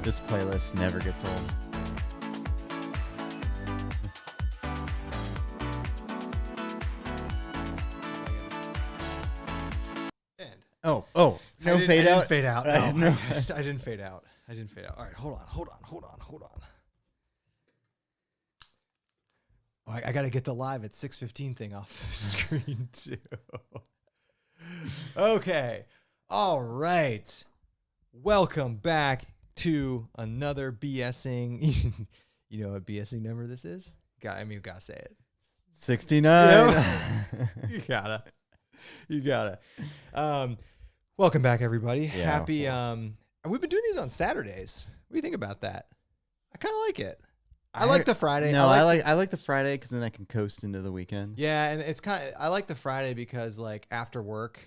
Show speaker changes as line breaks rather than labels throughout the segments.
This playlist never gets old. Oh, no fade out.
Fade out.
No.
No, I didn't fade out. All right, hold on. Oh, I got to get the live at 6:15 thing off the screen too. Okay. All right. Welcome back to another BSing. You know what BSing number this is? You gotta say it.
69.
You gotta. Welcome back, everybody.
Yeah.
Happy. We've been doing these on Saturdays. What do you think about that? I kind of like it. I like the Friday.
No, I like the Friday because then I can coast into the weekend.
Yeah, and it's I like the Friday because like after work,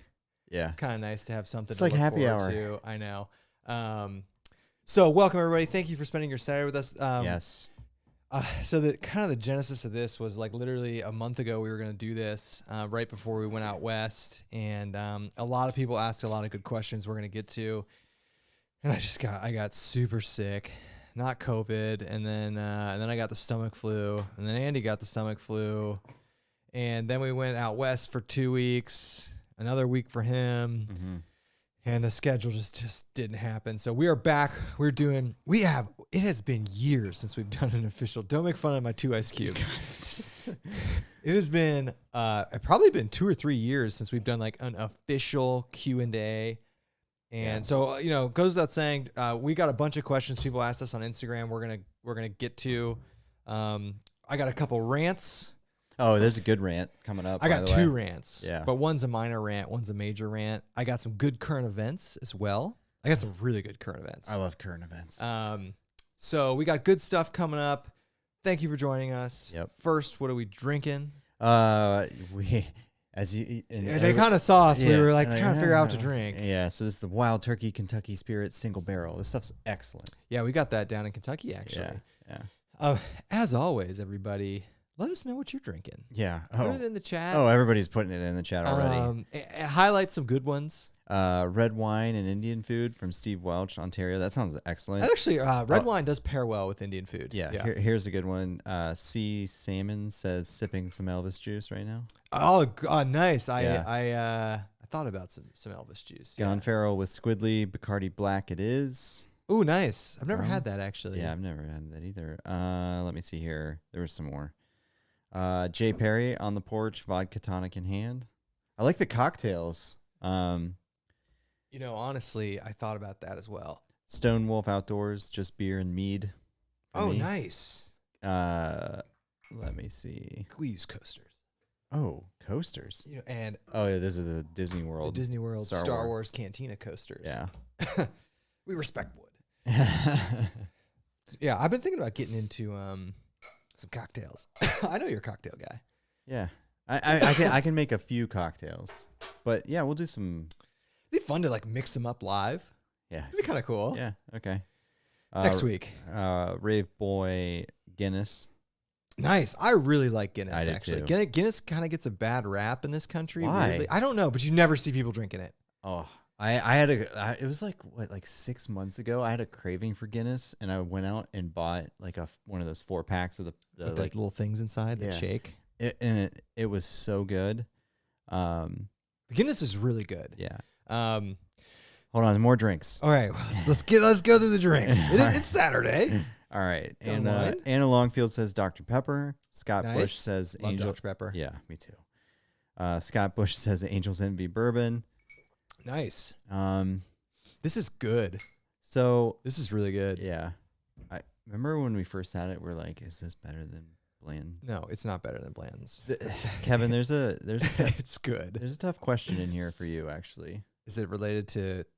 Yeah.
it's kind of nice to have something.
It's
to
like
look
happy
forward
hour.
to. I know. So welcome everybody. Thank you for spending your Saturday with us.
Yes.
So the kind of the genesis of this was like literally a month ago we were going to do this right before we went out west, and a lot of people asked a lot of good questions we're going to get to, and I got super sick, not COVID, and then I got the stomach flu, and then Andy got the stomach flu, and then we went out west for 2 weeks, another week for him.
Mm-hmm.
And the schedule just didn't happen. So we are back. It has been years since we've done an official. Don't make fun of my 2 ice cubes. It has been probably been 2 or 3 years since we've done like an official Q&A. And so, it goes without saying, we got a bunch of questions people asked us on Instagram. We're gonna get to. I got a couple rants.
Oh, there's a good rant coming up.
I got
by the
2
way.
rants.
Yeah.
But one's a minor rant, one's a major rant. I got some good current events as well. I got some really good current events.
I love current events.
So we got good stuff coming up. Thank you for joining us.
Yep.
First, what are we drinking?
They
kind of saw us. We were like trying to figure out what to
"Ah."
drink.
Yeah, so this is the Wild Turkey Kentucky Spirit single barrel. This stuff's excellent.
Yeah, we got that down in Kentucky, actually.
Yeah.
As always, everybody, let us know what you're drinking.
Yeah.
Put it in the chat.
Oh, everybody's putting it in the chat already.
Highlight some good ones.
Red wine and Indian food from Steve Welch, Ontario. That sounds excellent.
And actually, red wine does pair well with Indian food.
Yeah. Here's a good one. C. Salmon says sipping some Elvis juice right now.
Oh, nice.
Yeah.
I thought about some Elvis juice.
Gone Feral with Squidly, Bacardi Black it is.
Ooh, nice. I've never had that, actually.
Yeah, I've never had that either. Let me see here. There was some more. Jay Perry on the porch, vodka tonic in hand. I like the cocktails.
Honestly, I thought about that as well.
Stone Wolf Outdoors, just beer and mead.
Oh, nice.
Let me see.
We use coasters.
Oh, coasters.
And
Oh, yeah, those are the Disney World.
the Disney World Star Wars Cantina coasters.
Yeah.
We respect wood. Yeah, I've been thinking about getting into some cocktails. I know you're a cocktail guy.
Yeah. I can make a few cocktails. But yeah, we'll do some.
It'd be fun to like mix them up live.
Yeah.
It'd be kind of cool.
Yeah, okay.
Next week.
Rave Boy Guinness.
Nice. I really like Guinness,
I do
actually.
too.
Guinness kind of gets a bad rap in this country.
Why?
Weirdly. I don't know, but you never see people drinking it.
Oh, it was like 6 months ago. I had a craving for Guinness, and I went out and bought like one of those 4-packs of the
With like little things inside that shake.
It was so good.
Guinness is really good.
Yeah.
Hold
on, more drinks.
All right, well, let's go through the drinks. It's Saturday.
All right,
Got
and
wine?
Anna Longfield says Dr. Pepper. Scott
Nice.
Bush says
Love
Angel.
Dr. Pepper.
Yeah, me too. Scott Bush says Angels Envy Bourbon.
Nice.
Um,
This is good.
so
This is really good.
yeah, I remember when we first had it. We're like, is this better than Bland's?
No, it's not better than Bland's.
Kevin, there's a
It's good.
there's a tough question in here for you actually.
Is it related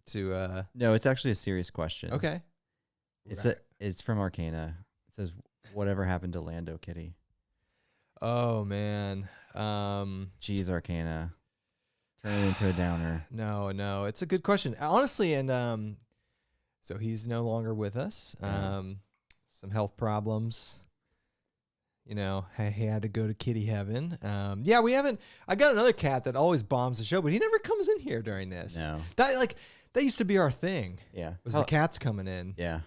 to
No, it's actually a serious question.
okay.
It's from Arcana. It says, "Whatever happened to Lando Kitty?"
Oh man.
Geez, Arcana, turn it into a downer.
No, it's a good question. Honestly, and so he's no longer with us.
Yeah.
Some health problems. He had to go to kitty heaven. Yeah, we haven't. I got another cat that always bombs the show, but he never comes in here during this.
No.
That used to be our thing.
Yeah.
Was the cats coming in?
Yeah.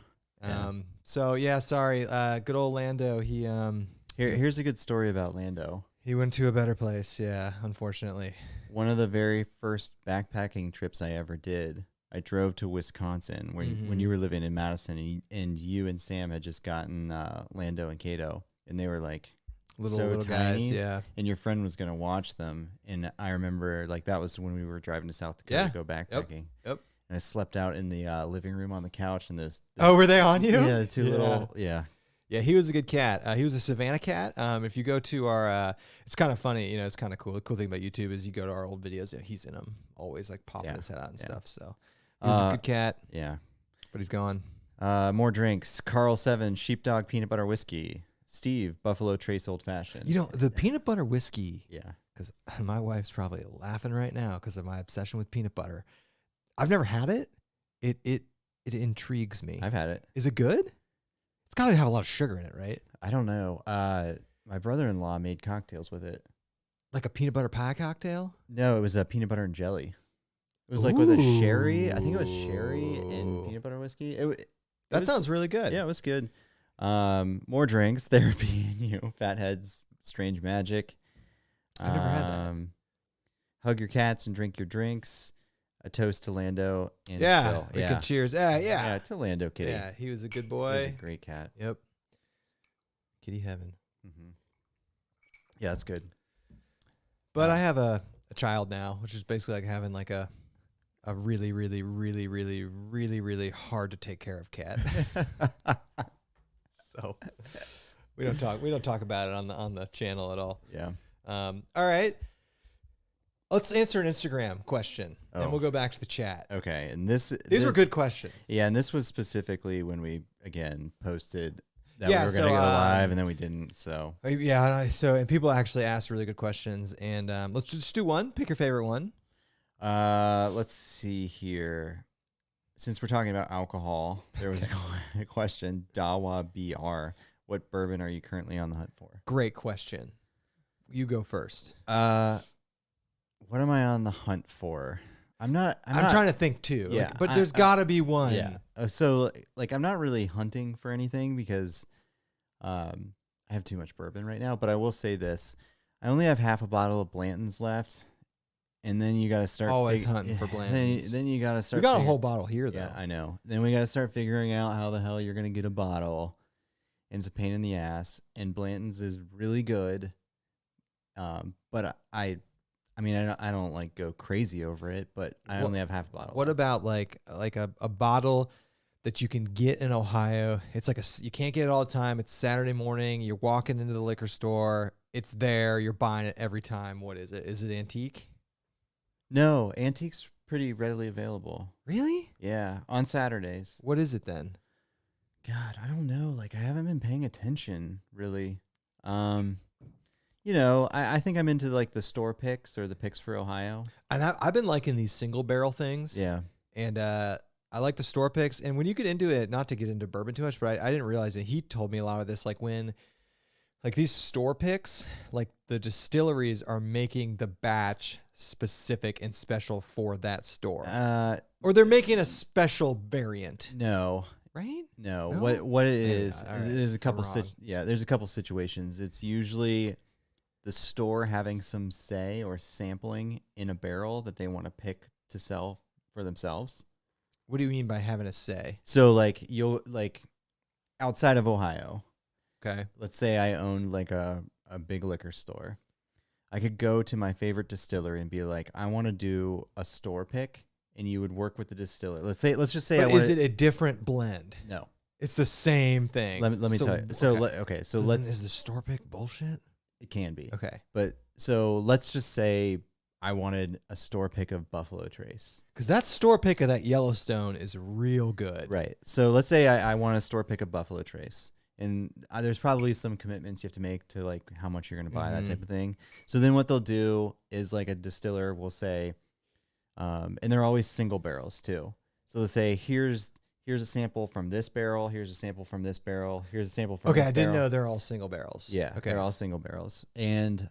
Yeah.
So yeah, sorry. Good old Lando.
Here's a good story about Lando.
He went to a better place. Yeah, unfortunately.
One of the very first backpacking trips I ever did, I drove to Wisconsin when you were living in Madison, and you and Sam had just gotten Lando and Kato, and they were like
Little guys.
tiny,
Yeah.
and your friend was gonna watch them, and I remember like that was when we were driving to South Dakota
Yeah.
to go backpacking.
Yep.
And I slept out in the living room on the couch, and those
Oh, were they on you?
yeah, the two little yeah.
Yeah, he was a good cat. He was a Savannah cat. If you go to our, it's kind of funny, it's kind of cool. The cool thing about YouTube is you go to our old videos, he's in them, always like popping his head out and stuff. So he was a good cat.
Yeah,
but he's gone.
More drinks. Carl 7 Sheepdog Peanut Butter Whiskey. Steve Buffalo Trace Old Fashioned.
The peanut butter whiskey.
Yeah,
because my wife's probably laughing right now because of my obsession with peanut butter. I've never had it. It intrigues me.
I've had it.
Is it good? It's got to have a lot of sugar in it, right?
I don't know. My brother-in-law made cocktails with it.
Like a peanut butter pie cocktail?
No, it was a peanut butter and jelly. It was like with a sherry. I think it was sherry and peanut butter whiskey.
That sounds really good.
Yeah, it was good. More drinks. Therapy and you. Fatheads. Strange Magic.
I never had that.
Hug your cats and drink your drinks. A toast to Lando and
Yeah,
Schill.
we could cheers. Yeah,
to Lando Kitty.
Yeah, he was a good
He
boy.
was a great cat.
Yep. Kitty heaven.
Mm-hmm. Yeah, that's good.
But I have a child now, which is basically like having like a really, really, really, really, really, really hard to take care of cat. So we don't talk about it on the channel at all.
Yeah.
All right. Let's answer an Instagram question, and we'll go back to the chat.
Okay, and
these were good questions.
Yeah, and this was specifically when we again posted that we were going to go live, and then we didn't. So
and people actually asked really good questions, and let's just do one. Pick your favorite one.
Let's see here. Since we're talking about alcohol, there was a question. Dawa BR, what bourbon are you currently on the hunt for?
Great question. You go first.
What am I on the hunt for? I'm
trying to think too.
Yeah,
but there's got to be one.
Yeah. So like I'm not really hunting for anything because I have too much bourbon right now. But I will say this: I only have half a bottle of Blanton's left, and then you got to start
always hunting for Blanton's.
Then you got to start.
We got a whole bottle here, though.
Yeah, I know. Then we got to start figuring out how the hell you're gonna get a bottle, and it's a pain in the ass. And Blanton's is really good, but I mean, I don't like go crazy over it, but I only have half a bottle.
What about like a bottle that you can get in Ohio? It's like you can't get it all the time. It's Saturday morning. You're walking into the liquor store. It's there. You're buying it every time. What is it? Is it antique?
No, antique's pretty readily available.
Really?
Yeah, on Saturdays.
What is it then?
God, I don't know. Like I haven't been paying attention really. I think I'm into like the store picks or the picks for Ohio.
And I've been liking these single barrel things.
Yeah.
And I like the store picks. And when you get into it, not to get into bourbon too much, but I didn't realize it. He told me a lot of this, like when, like these store picks, like the distilleries are making the batch specific and special for that store. Or they're making a special variant.
No.
Right?
No. What it is,
right.
there's a couple there's a couple situations. It's usually the store having some say or sampling in a barrel that they want to pick to sell for themselves.
What do you mean by having a say?
So like you'll like outside of Ohio.
Okay.
Let's say I own like a big liquor store. I could go to my favorite distillery and be like, I want to do a store pick, and you would work with the distiller. Let's just say,
is it a different blend?
No,
it's the same thing.
Let me tell you. So let's.
Is the store pick bullshit?
It can be.
Okay.
But so let's just say I wanted a store pick of Buffalo Trace.
Because that store pick of that Yellowstone is real good.
Right. So let's say I want a store pick of Buffalo Trace. And there's probably some commitments you have to make to like how much you're going to buy, that type of thing. So then what they'll do is like a distiller will say, and they're always single barrels too. So they'll say, here's a sample from this barrel. Here's a sample from this barrel. Here's a sample from this barrel.
Okay, I didn't know they're all single barrels.
Yeah,
okay.
They're all single barrels. And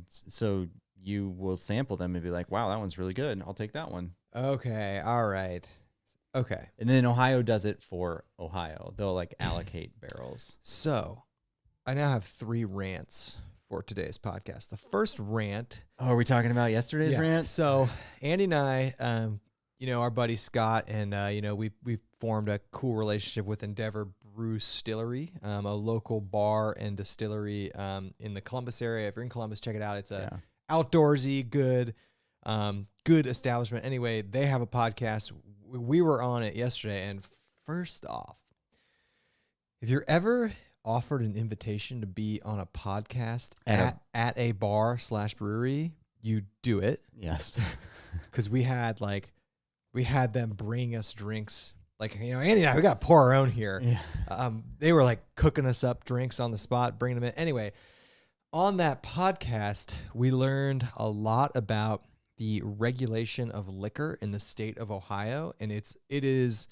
so you will sample them and be like, wow, that one's really good. I'll take that one.
Okay, all right. Okay.
And then Ohio does it for Ohio. They'll like allocate barrels.
So I now have 3 rants for today's podcast. The first rant.
Oh, are we talking about yesterday's rant?
So Andy and I, our buddy Scott, and we formed a cool relationship with Endeavor Brew Distillery, a local bar and distillery in the Columbus area. If you're in Columbus, check it out. It's a outdoorsy, good establishment. Anyway, they have a podcast. We were on it yesterday, and first off, if you're ever offered an invitation to be on a podcast at a bar / brewery, you do it.
Yes.
Because we had them bring us drinks. Like, Andy and I, we got to pour our own here.
Yeah.
They were like cooking us up drinks on the spot, bringing them in. Anyway, on that podcast, we learned a lot about the regulation of liquor in the state of Ohio. And it is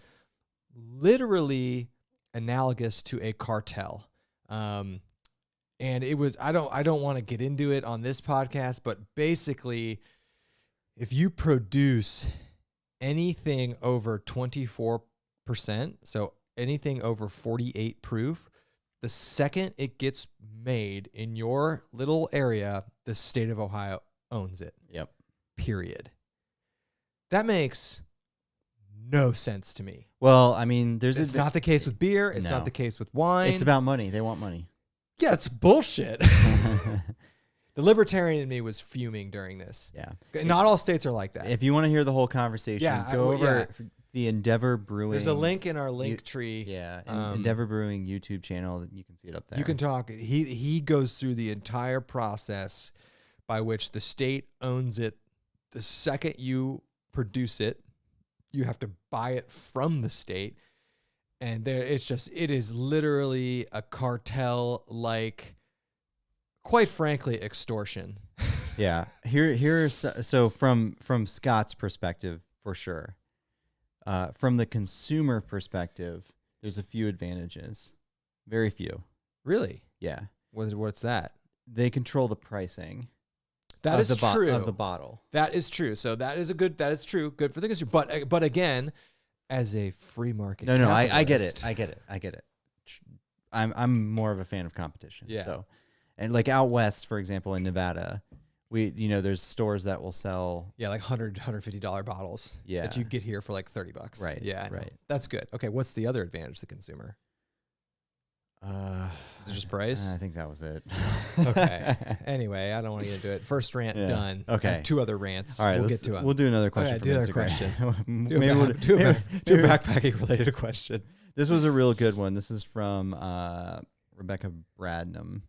literally analogous to a cartel. And it was, I don't want to get into it on this podcast, but basically if you produce anything over 24%, so anything over 48 proof, the second it gets made in your little area, the state of Ohio owns it.
Yep.
Period. That makes no sense to me.
Well, I mean,
It's not the case with beer. It's not the case with wine.
It's about money. They want money.
Yeah, it's bullshit. The libertarian in me was fuming during this.
Yeah.
Not all states are like that.
If you want to hear the whole conversation, go over the Endeavor Brewing.
There's a link in our link tree.
Yeah, Endeavor Brewing YouTube channel. You can see it up there.
You can talk. He goes through the entire process by which the state owns it. The second you produce it, you have to buy it from the state. And it is literally a cartel, like, quite frankly, extortion.
Yeah. Here's so from Scott's perspective, for sure. From the consumer perspective, there's a few advantages. Very few.
Really?
Yeah.
What's that?
They control the pricing.
That is true.
Of the bottle.
That is true. So that is true. Good for the consumer. But again, as a free market
I get it. I get it. I'm more of a fan of competition.
Yeah.
So, and like out west, for example, in Nevada, there's stores that will sell
like $150 bottles.
Yeah.
That you get here for like $30.
Right.
Yeah.
Right.
That's good. Okay. What's the other advantage to the consumer? Is it just price?
I think that was it.
Okay. Anyway, I don't want to get into it. First rant done.
Okay.
I have 2 other rants.
All right.
We'll get to them.
We'll do another question.
Okay, do another
question.
do a backpacking related question.
This was a real good one. This is from Rebecca Bradnam,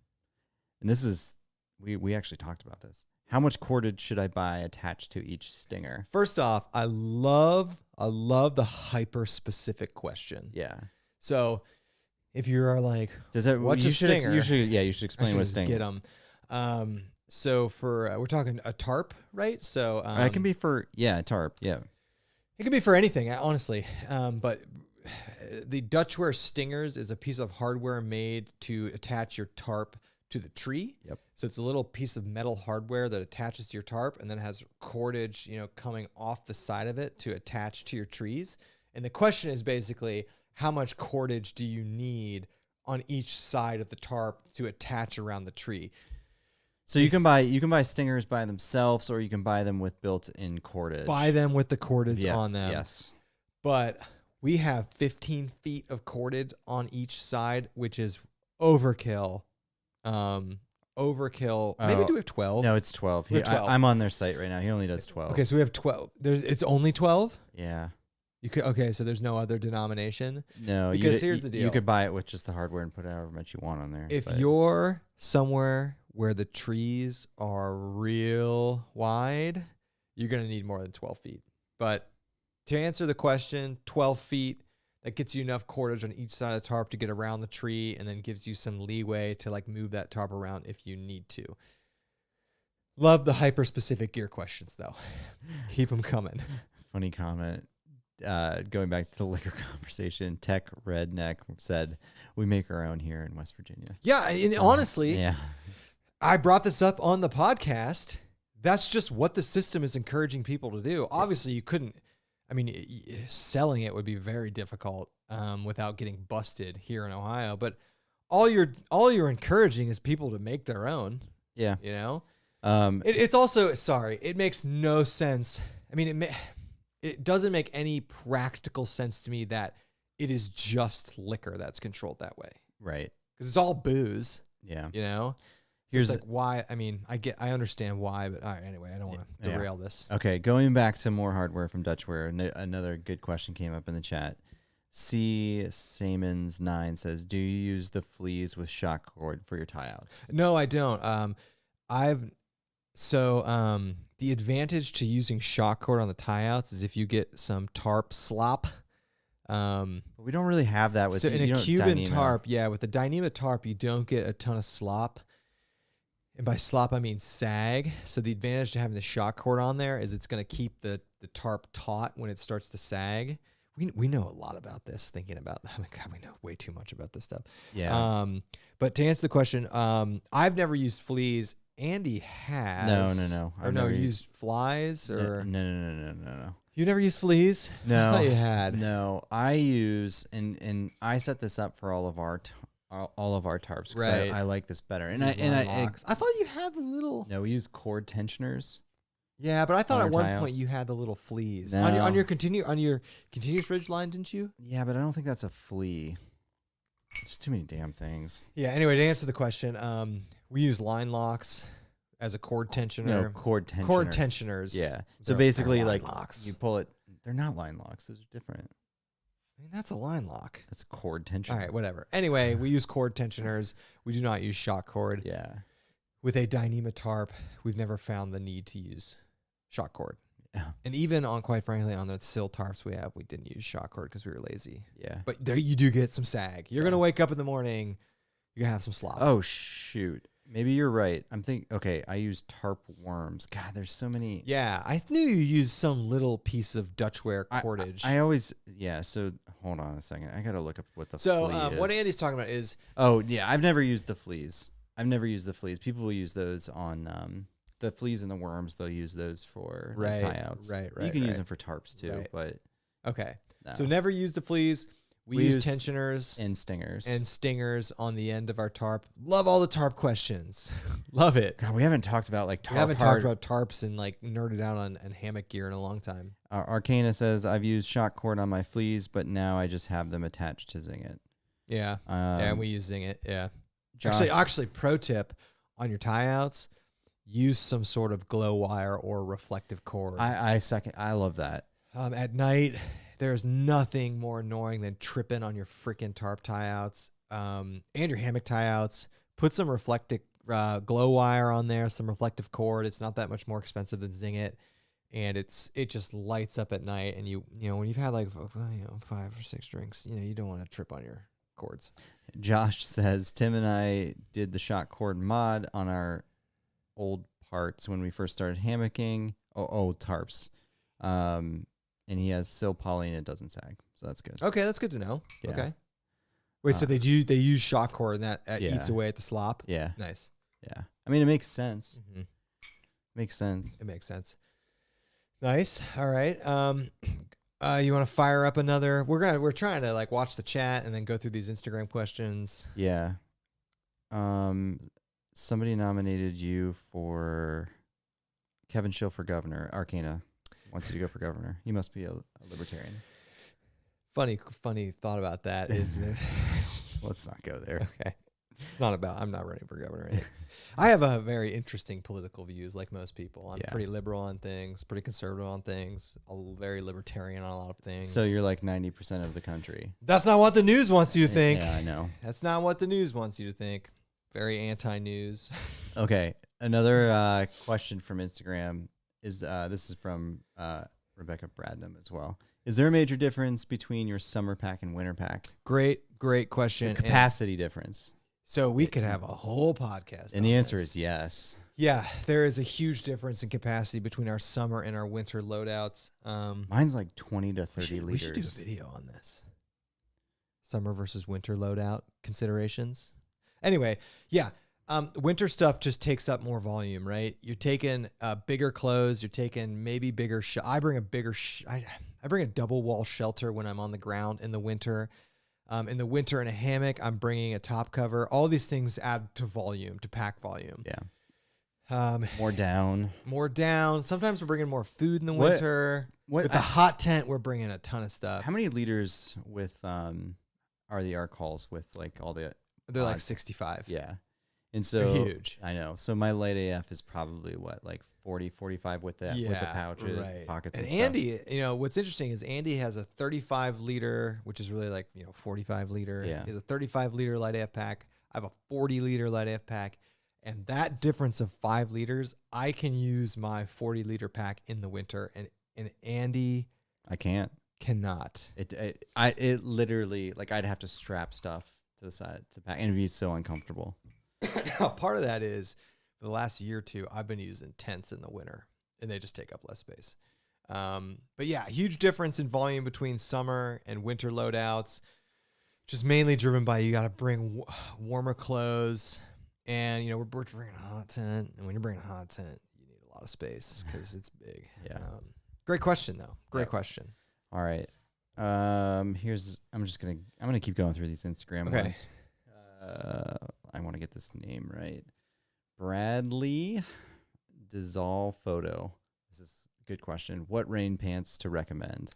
and this is we actually talked about this. How much cordage should I buy attached to each stinger?
First off, I love the hyper specific question.
Yeah.
So if you're like,
what's a stinger? You should explain what a stinger.
Get them. So for we're talking a tarp, right? So
it can be for tarp. Yeah.
It can be for anything, honestly. But the Dutchware stingers is a piece of hardware made to attach your tarp to the tree.
Yep.
So it's a little piece of metal hardware that attaches to your tarp, and then has cordage, coming off the side of it to attach to your trees. And the question is basically, how much cordage do you need on each side of the tarp to attach around the tree?
So you can buy stingers by themselves, or you can buy them with built-in cordage.
Buy them with the cordage on them.
Yes.
But we have 15 feet of cordage on each side, which is overkill. Overkill. Maybe do we have 12?
No, it's 12.
12.
I'm on their site right now. He only does 12.
Okay, so we have 12. It's only 12?
Yeah.
So there's no other denomination?
No,
because here's the deal.
You could buy it with just the hardware and put however much you want on there.
If you're somewhere where the trees are real wide, you're going to need more than 12 feet. But to answer the question, 12 feet, that gets you enough cordage on each side of the tarp to get around the tree, and then gives you some leeway to move that tarp around if you need to. Love the hyper-specific gear questions, though. Keep them coming.
Funny comment. Going back to the liquor conversation, Tech Redneck said, we make our own here in West Virginia.
Yeah, and honestly,
yeah.
I brought this up on the podcast. That's just what the system is encouraging people to do. Obviously, you couldn't. I mean, selling it would be very difficult without getting busted here in Ohio. But all you're encouraging is people to make their own.
Yeah.
You know, it's also it makes no sense. I mean, it doesn't make any practical sense to me that it is just liquor that's controlled that way.
Right.
Because it's all booze.
Yeah.
You know. Here's like why. I mean, I understand why, but all right. Anyway, I don't want to derail this.
Okay, going back to more hardware from Dutchware. Another good question came up in the chat. C. Samons 9 says, "Do you use the Fleas with shock cord for your tie outs?"
No, I don't. The advantage to using shock cord on the tie outs is if you get some tarp slop.
We don't really have that with
so in a Cuban
Dyneema.
tarp. Yeah, with the Dyneema tarp, you don't get a ton of slop. And by slop, I mean sag. So the advantage to having the shock cord on there is it's going to keep the tarp taut when it starts to sag. We know a lot about this, thinking about, oh my God, we know way too much about this stuff.
Yeah.
But to answer the question, I've never used Fleas. Andy has.
No.
Or no, used Flies or.
No.
You never used Fleas?
No.
I thought you had.
No, I use, and I set this up for all of our tarps.
Right.
I like this better. And
I
I
thought you had the little.
No, we use cord tensioners.
Yeah, but I thought
On
at
our
one
tie-outs.
point you had the little Fleas
No.
on your continuous ridge line, didn't you?
Yeah, but I don't think that's a flea. There's too many damn things.
Yeah. Anyway, to answer the question, we use line locks as a cord tensioner.
No, cord tensioner.
Cord tensioners.
Yeah. So
They're
basically,
line
like
locks.
you pull it. They're not line locks. Those are different.
I mean, that's a line lock.
That's a cord tensioner.
All right, whatever. Anyway, we use cord tensioners. We do not use shock cord.
Yeah.
With a Dyneema tarp, we've never found the need to use shock cord.
Yeah.
And even on, quite frankly, on the Schill tarps we have, we didn't use shock cord because we were lazy.
Yeah.
But there you do get some sag. You're going to wake up in the morning, you're going to have some slop.
Oh, shoot. Maybe you're right. Okay, I use tarp worms. God, there's so many.
Yeah, I knew you used some little piece of Dutchware cordage.
I always, so hold on a second. I got to look up what the flea is.
What Andy's talking about is...
Oh, yeah, I've never used the Fleas. People will use those on the Fleas and the worms. They'll use those for like, tie-outs.
Right.
You can use them for tarps too, but...
Okay,
no.
So never use the Fleas. We use tensioners
and stingers
on the end of our tarp. Love all the tarp questions. Love it.
God, we haven't talked about like tarp.
We haven't talked about tarps and like nerded out on hammock gear in a long time.
Arcana says, I've used shock cord on my Fleas, but now I just have them attached to Zing It.
Yeah. And we use Zing It. Yeah.
Josh,
Actually, pro tip on your tie outs, use some sort of glow wire or reflective cord.
I love that.
At night, there's nothing more annoying than tripping on your freaking tarp tie outs and your hammock tie outs. Put some reflective glow wire on there, some reflective cord. It's not that much more expensive than Zing It. And it just lights up at night. And you know, when you've had like 5 or 6 drinks, you don't want to trip on your cords.
Josh says, Tim and I did the shock cord mod on our old parts when we first started hammocking. Old tarps. And he has Sil poly and it doesn't sag. So that's good.
Okay, that's good to know.
Yeah.
Okay. Wait, so they use shock cord and that
yeah.
eats away at the slop?
Yeah.
Nice.
Yeah. I mean, it makes sense.
Mm-hmm.
Makes sense.
It makes sense. Nice. All right. You want to fire up another? We're trying to like watch the chat and then go through these Instagram questions.
Yeah. Somebody nominated you for Kevin Schill for governor. Arcana wants you to go for governor. You must be a libertarian.
Funny thought about that is there.
Let's not go there.
Okay. It's not about, I'm not running for governor. I have a very interesting political views like most people. I'm pretty liberal on things, pretty conservative on things, very libertarian on a lot of things.
So you're like 90% of the country.
That's not what the news wants you to think.
Yeah, I know.
That's not what the news wants you to think. Very anti-news.
Okay. Another question from Instagram is, this is from Rebecca Bradnam as well. Is there a major difference between your summer pack and winter pack?
Great question.
The capacity difference.
So we could have a whole podcast.
And the answer is yes.
Yeah, there is a huge difference in capacity between our summer and our winter loadouts.
Mine's like 20 to 30 liters.
We should do a video on this. Summer versus winter loadout considerations. Anyway, yeah. Winter stuff just takes up more volume, right? You're taking bigger clothes. You're taking maybe bigger. I bring a bigger. I bring a double wall shelter when I'm on the ground in the winter. In the winter in a hammock, I'm bringing a top cover. All these things add to volume, to pack volume.
Yeah. More down.
More down. Sometimes we're bringing more food in the winter. With the hot tent, we're bringing a ton of stuff.
How many liters with are the arc hauls with like all the?
They're like 65.
Yeah. And so
they're huge.
I know. So my light AF is probably what, like 40, 45 with that, with the pouches, pockets, and
Andy,
stuff.
What's interesting is Andy has a 35 liter, which is really like 45 liter.
Yeah.
He has a 35 liter light AF pack. I have a 40 liter light AF pack, and that difference of 5 liters, I can use my 40 liter pack in the winter, and Andy,
I cannot. It literally, like, I'd have to strap stuff to the side to pack, and it'd be so uncomfortable.
Part of that is for the last year or two, I've been using tents in the winter, and they just take up less space. But yeah, huge difference in volume between summer and winter loadouts, just mainly driven by you got to bring warmer clothes, and we're bringing a hot tent, and when you're bringing a hot tent, you need a lot of space because it's big.
Yeah.
Great question though. Great question.
All right. I'm gonna keep going through these Instagram ones. I want to get this name right. Bradley Dissolve Photo. This is a good question. What rain pants to recommend?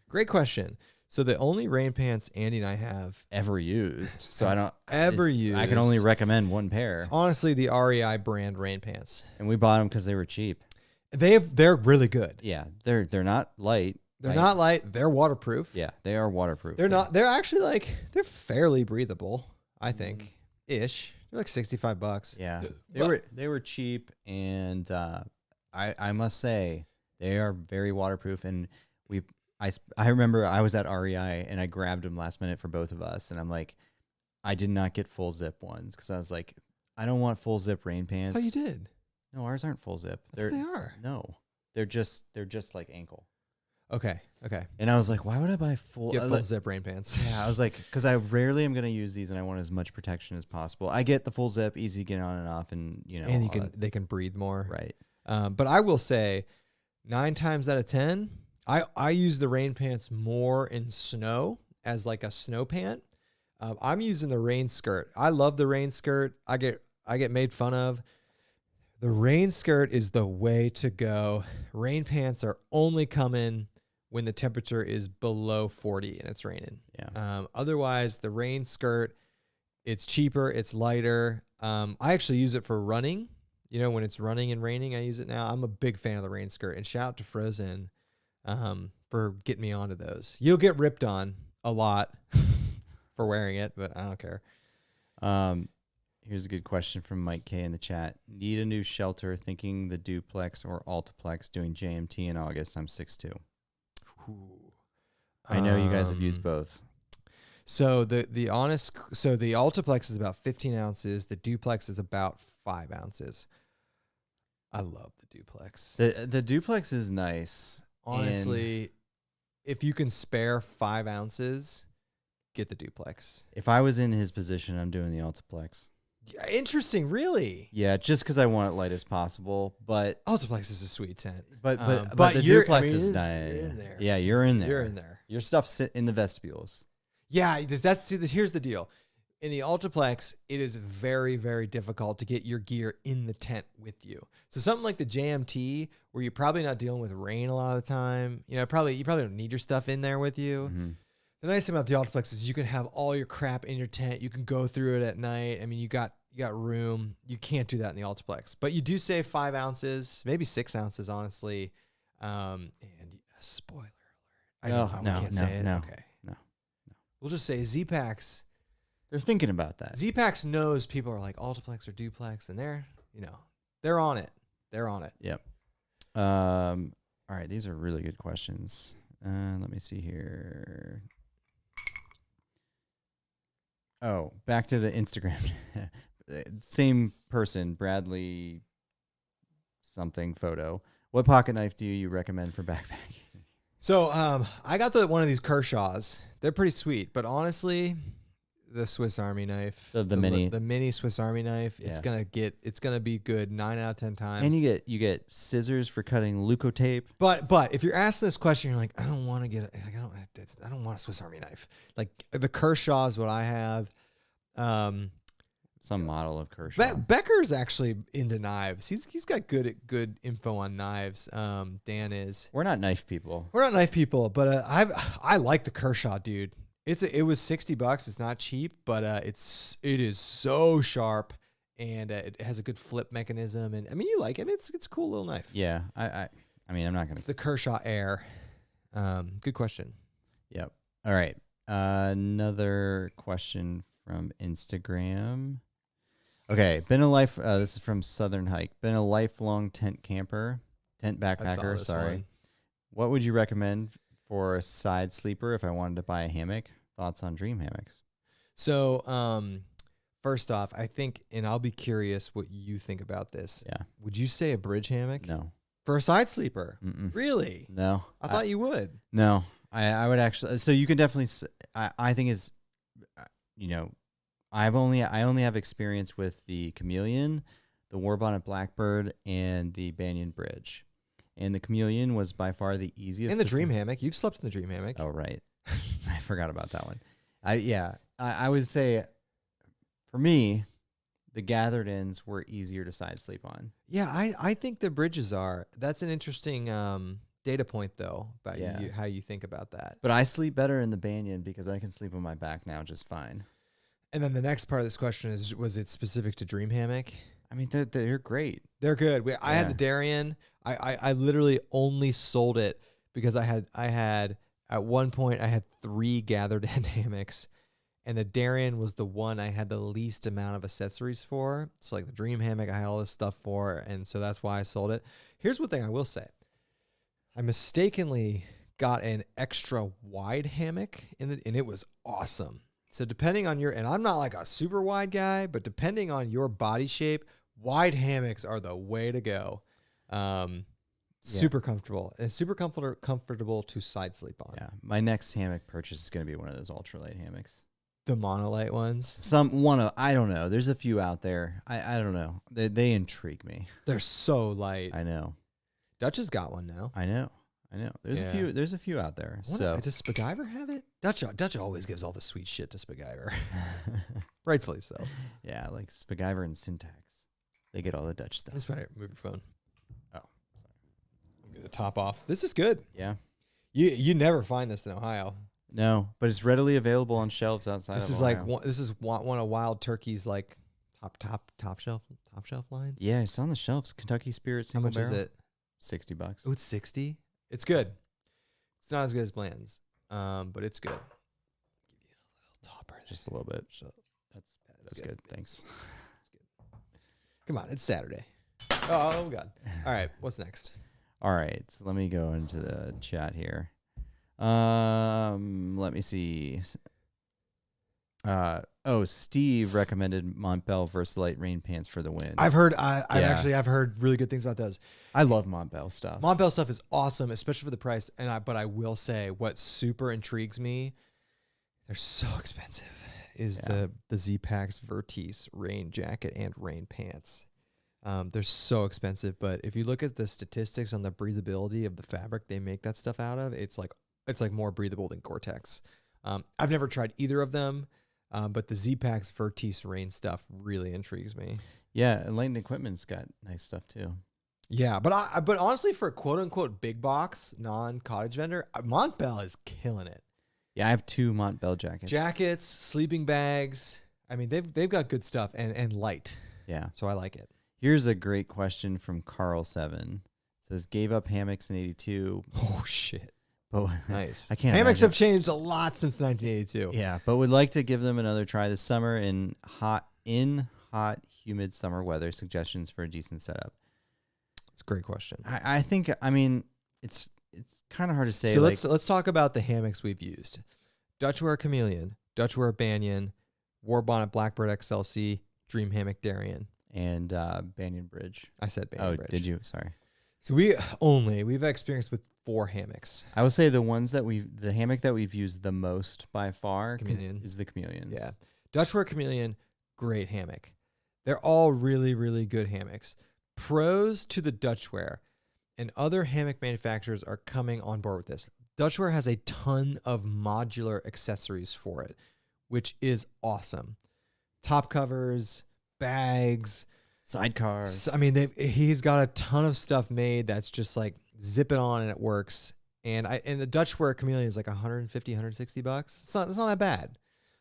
Great question. So the only rain pants Andy and I have
ever used. So I don't
use.
I can only recommend one pair.
Honestly, the REI brand rain pants.
And we bought them because they were cheap.
They're really good.
Yeah, they're not light.
They're not light. They're waterproof.
Yeah, they are waterproof.
They're actually they're fairly breathable, I think. Ish. They're like $65.
Yeah. They were cheap, and I must say they are very waterproof, and I remember I was at REI and I grabbed them last minute for both of us, and I'm like, I did not get full zip ones because I was like, I don't want full zip rain pants.
I thought you did.
No, ours aren't full zip.
They are.
No. They're just like ankle.
Okay.
And I was like, why would I buy full
zip rain pants?
Yeah, I was like, because I rarely am going to use these, and I want as much protection as possible. I get the full zip, easy to get on and off, and
and they can breathe more.
Right.
But I will say, 9 times out of 10, I use the rain pants more in snow as like a snow pant. I'm using the rain skirt. I love the rain skirt. I get made fun of. The rain skirt is the way to go. Rain pants are only coming when the temperature is below 40 and it's raining.
Yeah.
Otherwise, the rain skirt, it's cheaper, it's lighter. I actually use it for running. When it's running and raining, I use it now. I'm a big fan of the rain skirt. And shout out to Frozen for getting me onto those. You'll get ripped on a lot for wearing it, but I don't care.
Here's a good question from Mike K in the chat. Need a new shelter, thinking the duplex or altiplex, doing JMT in August. I'm 6'2". I know you guys have used both.
So the altiplex is about 15 ounces. The duplex is about 5 ounces. I love the duplex.
The duplex is nice.
Honestly, if you can spare 5 ounces, get the duplex.
If I was in his position, I'm doing the altiplex.
Yeah, interesting, really.
Yeah, just because I want it light as possible. But
altiplex is a sweet tent.
But the duplex is nice.
In there.
Yeah, you're in there.
You're in there.
Your stuff sit in the vestibules.
Yeah, here's the deal. In the altiplex, it is very, very difficult to get your gear in the tent with you. So something like the JMT, where you're probably not dealing with rain a lot of the time, you probably don't need your stuff in there with you.
Mm-hmm.
The nice thing about the altiplex is you can have all your crap in your tent. You can go through it at night. I mean, you got room. You can't do that in the altiplex, but you do save 5 ounces, maybe 6 ounces, honestly. And spoiler alert. I can't say it. Okay.
No.
We'll just say Z-Packs.
They're thinking about that.
Z-Packs knows people are like altiplex or duplex, and they're on it. They're on it.
Yep. All right. These are really good questions. Let me see here. Oh, back to the Instagram. Same person, Bradley something photo. What pocket knife do you recommend for backpacking?
So I got one of these Kershaws. They're pretty sweet, but honestly, the Swiss Army knife.
The mini.
The mini Swiss Army knife.
Yeah.
It's gonna be good 9 out of 10 times.
And you get scissors for cutting leukotape.
But if you're asking this question, you're like, I don't want to get I don't want a Swiss Army knife. Like the Kershaw is what I have.
Some model of Kershaw.
Becker's actually into knives. He's got good info on knives. Dan is.
We're not knife people.
We're not knife people, but I like the Kershaw, dude. It was $60. It's not cheap, but it is so sharp, and it has a good flip mechanism. And I mean, you like it. It's a cool little knife.
Yeah, I mean, I'm not gonna.
It's the Kershaw Air. Good question.
Yep. All right. Another question from Instagram. Okay, this is from Southern Hike. Been a lifelong tent backpacker. Sorry.
One.
What would you recommend for a side sleeper if I wanted to buy a hammock? Thoughts on dream hammocks?
So, first off, I think, and I'll be curious what you think about this.
Yeah.
Would you say a bridge hammock?
No.
For a side sleeper?
Mm-mm.
Really?
No.
I thought you would.
No. I would actually. So you can definitely. I think is, I only have experience with the Chameleon, the Warbonnet Blackbird, and the Banyan Bridge. And the Chameleon was by far the easiest.
And the dream hammock. You've slept in the dream hammock.
Oh, right. I forgot about that one. I would say for me, the gathered ends were easier to side sleep on.
Yeah, I think the bridges are. That's an interesting data point, though, about how you think about that.
But I sleep better in the Banyan because I can sleep on my back now just fine.
And then the next part of this question is, was it specific to dream hammock?
I mean, they're great.
They're good. I had the Darien. I literally only sold it because I had at one point I had 3 gathered end hammocks, and the Darien was the one I had the least amount of accessories for. So like the dream hammock, I had all this stuff for, and so that's why I sold it. Here's one thing I will say: I mistakenly got an extra wide hammock and it was awesome. So depending on and I'm not like a super wide guy, but depending on your body shape, wide hammocks are the way to go. Super comfortable and super comfortable to side sleep on.
Yeah. My next hammock purchase is going to be one of those ultralight hammocks.
The monolight ones.
I don't know. There's a few out there. I don't know. They intrigue me.
They're so light.
I know.
Dutch has got one now.
I know. There's a few out there.
Does Spaguyver have it? Dutch always gives all the sweet shit to Spaguyver. Rightfully so.
Yeah, like Spaguyver and Syntax. They get all the Dutch stuff.
Let's move your phone.
Oh, sorry.
I'm get the top off. This is good.
Yeah.
You never find this in Ohio.
No, but it's readily available on shelves outside
this
of
is
Ohio.
This is one of Wild Turkey's like top shelf lines.
Yeah, it's on the shelves. Kentucky Spirit single barrel.
How much is it?
$60.
Oh, it's $60. It's good. It's not as good as Bland's, but it's good. Give you a little topper.
Just a little bit.
So
that's good. Thanks.
Come on, it's Saturday. Oh God! All right, what's next?
All right, so let me go into the chat here. Let me see. Steve recommended Montbell Versalite rain pants for the wind.
I've heard really good things about those.
I love Montbell stuff.
Montbell stuff is awesome, especially for the price. But I will say, what super intrigues me, they're so expensive, is the Z-Packs Vertice rain jacket and rain pants. They're so expensive, but if you look at the statistics on the breathability of the fabric they make that stuff out of, it's like more breathable than Gore-Tex. I've never tried either of them. But the Z-Packs Vertice rain stuff really intrigues me.
Yeah, Enlightened Equipment's got nice stuff too.
Yeah, but honestly, for a quote unquote big box non-cottage vendor, Montbell is killing it.
Yeah, I have 2 Montbell jackets.
Jackets, sleeping bags. I mean, they've got good stuff and light.
Yeah,
so I like it.
Here's a great question from Carl7. It says, gave up hammocks in 82.
Oh shit.
But
nice.
I can't.
Hammocks have changed a lot since 1982.
Yeah, but would like to give them another try this summer in hot, humid summer weather. Suggestions for a decent setup.
It's a great question.
I think. I mean, it's kind of hard to say.
So let's talk about the hammocks we've used. Dutchware Chameleon, Dutchware Banyan, Warbonnet Blackbird XLC, Dream Hammock Darien,
and Banyan Bridge.
I said Banyan Bridge.
Oh, did you? Sorry.
So we've had experience with 4 hammocks.
I would say the hammock that we've used the most by far
Chameleon.
is the Chameleons.
Yeah. Dutchware Chameleon, great hammock. They're all really, really good hammocks. Pros to the Dutchware, and other hammock manufacturers are coming on board with this. Dutchware has a ton of modular accessories for it, which is awesome. Top covers, bags,
sidecars.
I mean, he's got a ton of stuff made that's just like zip it on and it works. And the Dutchware Chameleon is like $150, $160. It's not that bad.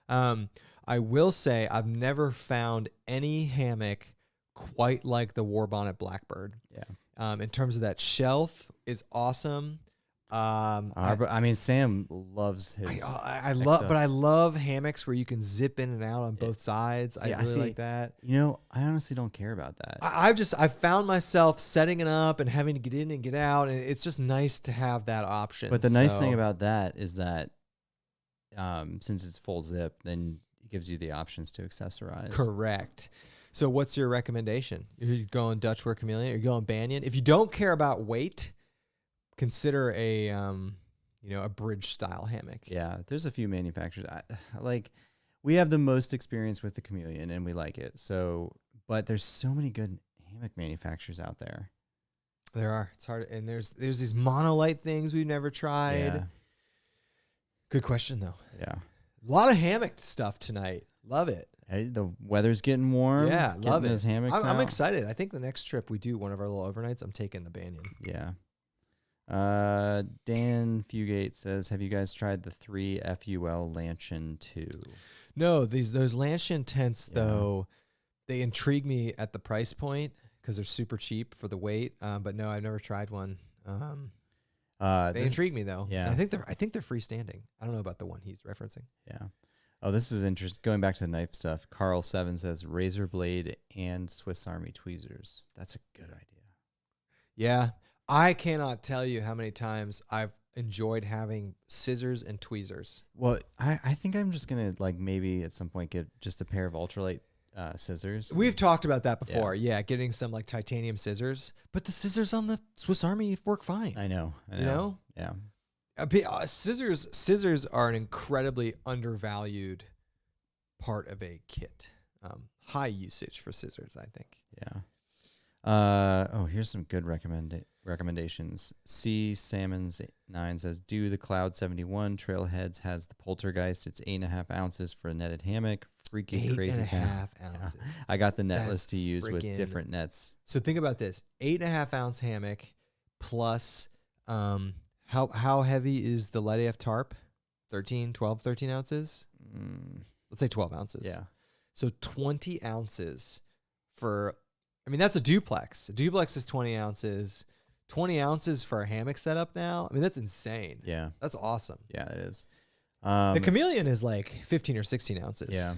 I will say I've never found any hammock quite like the War Bonnet Blackbird.
Yeah.
In terms of that shelf is awesome.
I mean, Sam loves his.
I love hammocks where you can zip in and out on both sides. I really like that.
You know, I honestly don't care about that.
I found myself setting it up and having to get in and get out, and it's just nice to have that option.
But the nice thing about that is that, since it's full zip, then it gives you the options to accessorize.
Correct. So, what's your recommendation? Are you going Dutchware Chameleon? Are you going Banyan? If you don't care about weight, consider a bridge style hammock.
Yeah, there's a few manufacturers. We have the most experience with the Chameleon and we like it. So, but there's so many good hammock manufacturers out there.
There are. It's hard, and there's these monolite things we've never tried.
Yeah.
Good question though.
Yeah.
A lot of hammock stuff tonight. Love it.
Hey, the weather's getting warm.
Yeah, love it.
Those hammocks
I'm
out.
excited. I think the next trip we do one of our little overnights, I'm taking the Banyan.
Yeah. Dan Fugate says, have you guys tried the 3 FUL Lanshan 2?
No, those Lanshan tents though, they intrigue me at the price point because they're super cheap for the weight. But no, I've never tried one. They intrigue me though.
Yeah.
I think they're freestanding. I don't know about the one he's referencing.
Yeah. Oh, this is interesting. Going back to the knife stuff, Carl 7 says razor blade and Swiss Army tweezers. That's a good idea.
Yeah. I cannot tell you how many times I've enjoyed having scissors and tweezers.
Well, I think I'm just going to maybe at some point get just a pair of ultralight scissors.
We've talked about that before. Yeah, getting some titanium scissors. But the scissors on the Swiss Army work fine.
I know.
You know?
Yeah.
Scissors are an incredibly undervalued part of a kit. High usage for scissors, I think.
Yeah. Here's some good recommendations. C Salmons 9 says, do the Cloud 71. Trailheads has the Poltergeist. It's 8.5 ounces for a netted hammock. Freaking crazy
8.5 ounces.
Yeah. I got the netless to use with different nets.
So think about this: 8.5 ounce hammock plus how heavy is the Light AF tarp? 13 ounces. Let's say 12 ounces.
Yeah.
So 20 ounces for. I mean, that's a duplex. A duplex is 20 ounces. 20 ounces for a hammock setup now. I mean, that's insane.
Yeah.
That's awesome.
Yeah, it is.
The Chameleon is 15 or 16 ounces.
Yeah.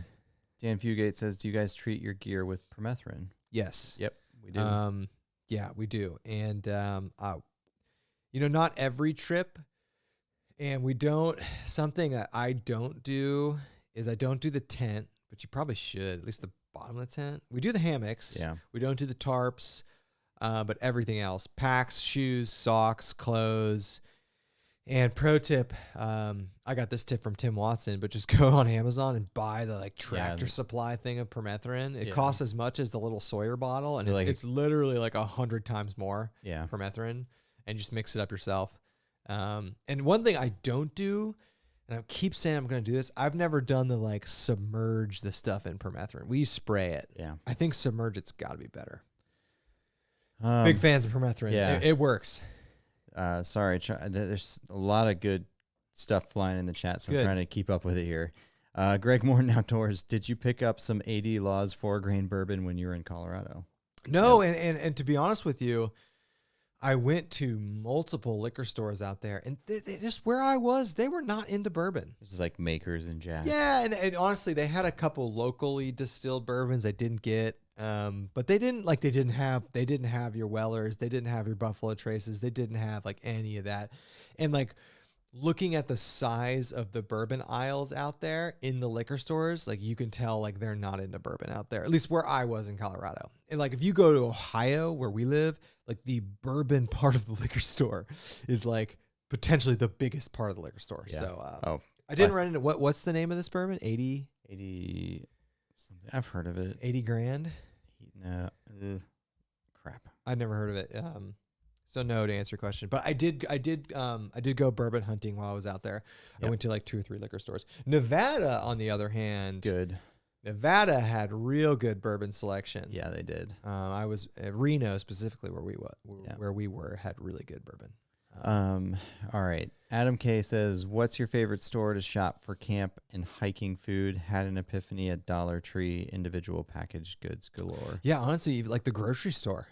Dan Fugate says, do you guys treat your gear with Permethrin?
Yes.
Yep, we do.
Yeah, we do. And, not every trip. And we don't, something that I don't do is I don't do the tent, but you probably should, at least the bottom of the tent. We do the hammocks.
Yeah.
We don't do the tarps, but everything else, packs, shoes, socks, clothes. And pro tip, I got this tip from Tim Watson, but just go on Amazon and buy the Tractor Supply thing of Permethrin. It costs as much as the little Sawyer bottle, and it's literally 100 times more Permethrin, and just mix it up yourself. And one thing I don't do, and I keep saying I'm going to do this, I've never done the submerge the stuff in Permethrin. We spray it.
Yeah.
I think submerge it's got to be better. Big fans of Permethrin.
Yeah.
It works.
Sorry, there's a lot of good stuff flying in the chat, so I'm trying to keep up with it here. Greg Morton Outdoors, did you pick up some AD Laws 4-grain bourbon when you were in Colorado?
No, and to be honest with you, I went to multiple liquor stores out there, and they just where I was, they were not into bourbon.
This is like Makers and Jack.
Yeah, and honestly, they had a couple locally distilled bourbons I didn't get. But they didn't have your Wellers, they didn't have your Buffalo Traces, they didn't have any of that. And looking at the size of the bourbon aisles out there in the liquor stores, you can tell they're not into bourbon out there, at least where I was in Colorado. And if you go to Ohio where we live, the bourbon part of the liquor store is potentially the biggest part of the liquor store.
Yeah.
So I didn't run into what's the name of this bourbon? 80
80 something. I've heard of it.
80 grand.
No, crap.
I'd never heard of it. So no to answer your question, but I did go bourbon hunting while I was out there.
Yep.
I went to like 2 or 3 liquor stores. Nevada, on the other hand,
Good.
Nevada had real good bourbon selection.
Yeah, they did.
I was at Reno specifically where we were had really good bourbon.
All right. Adam K says, "What's your favorite store to shop for camp and hiking food? Had an epiphany at Dollar Tree. Individual packaged goods galore."
Yeah, honestly, like the grocery store.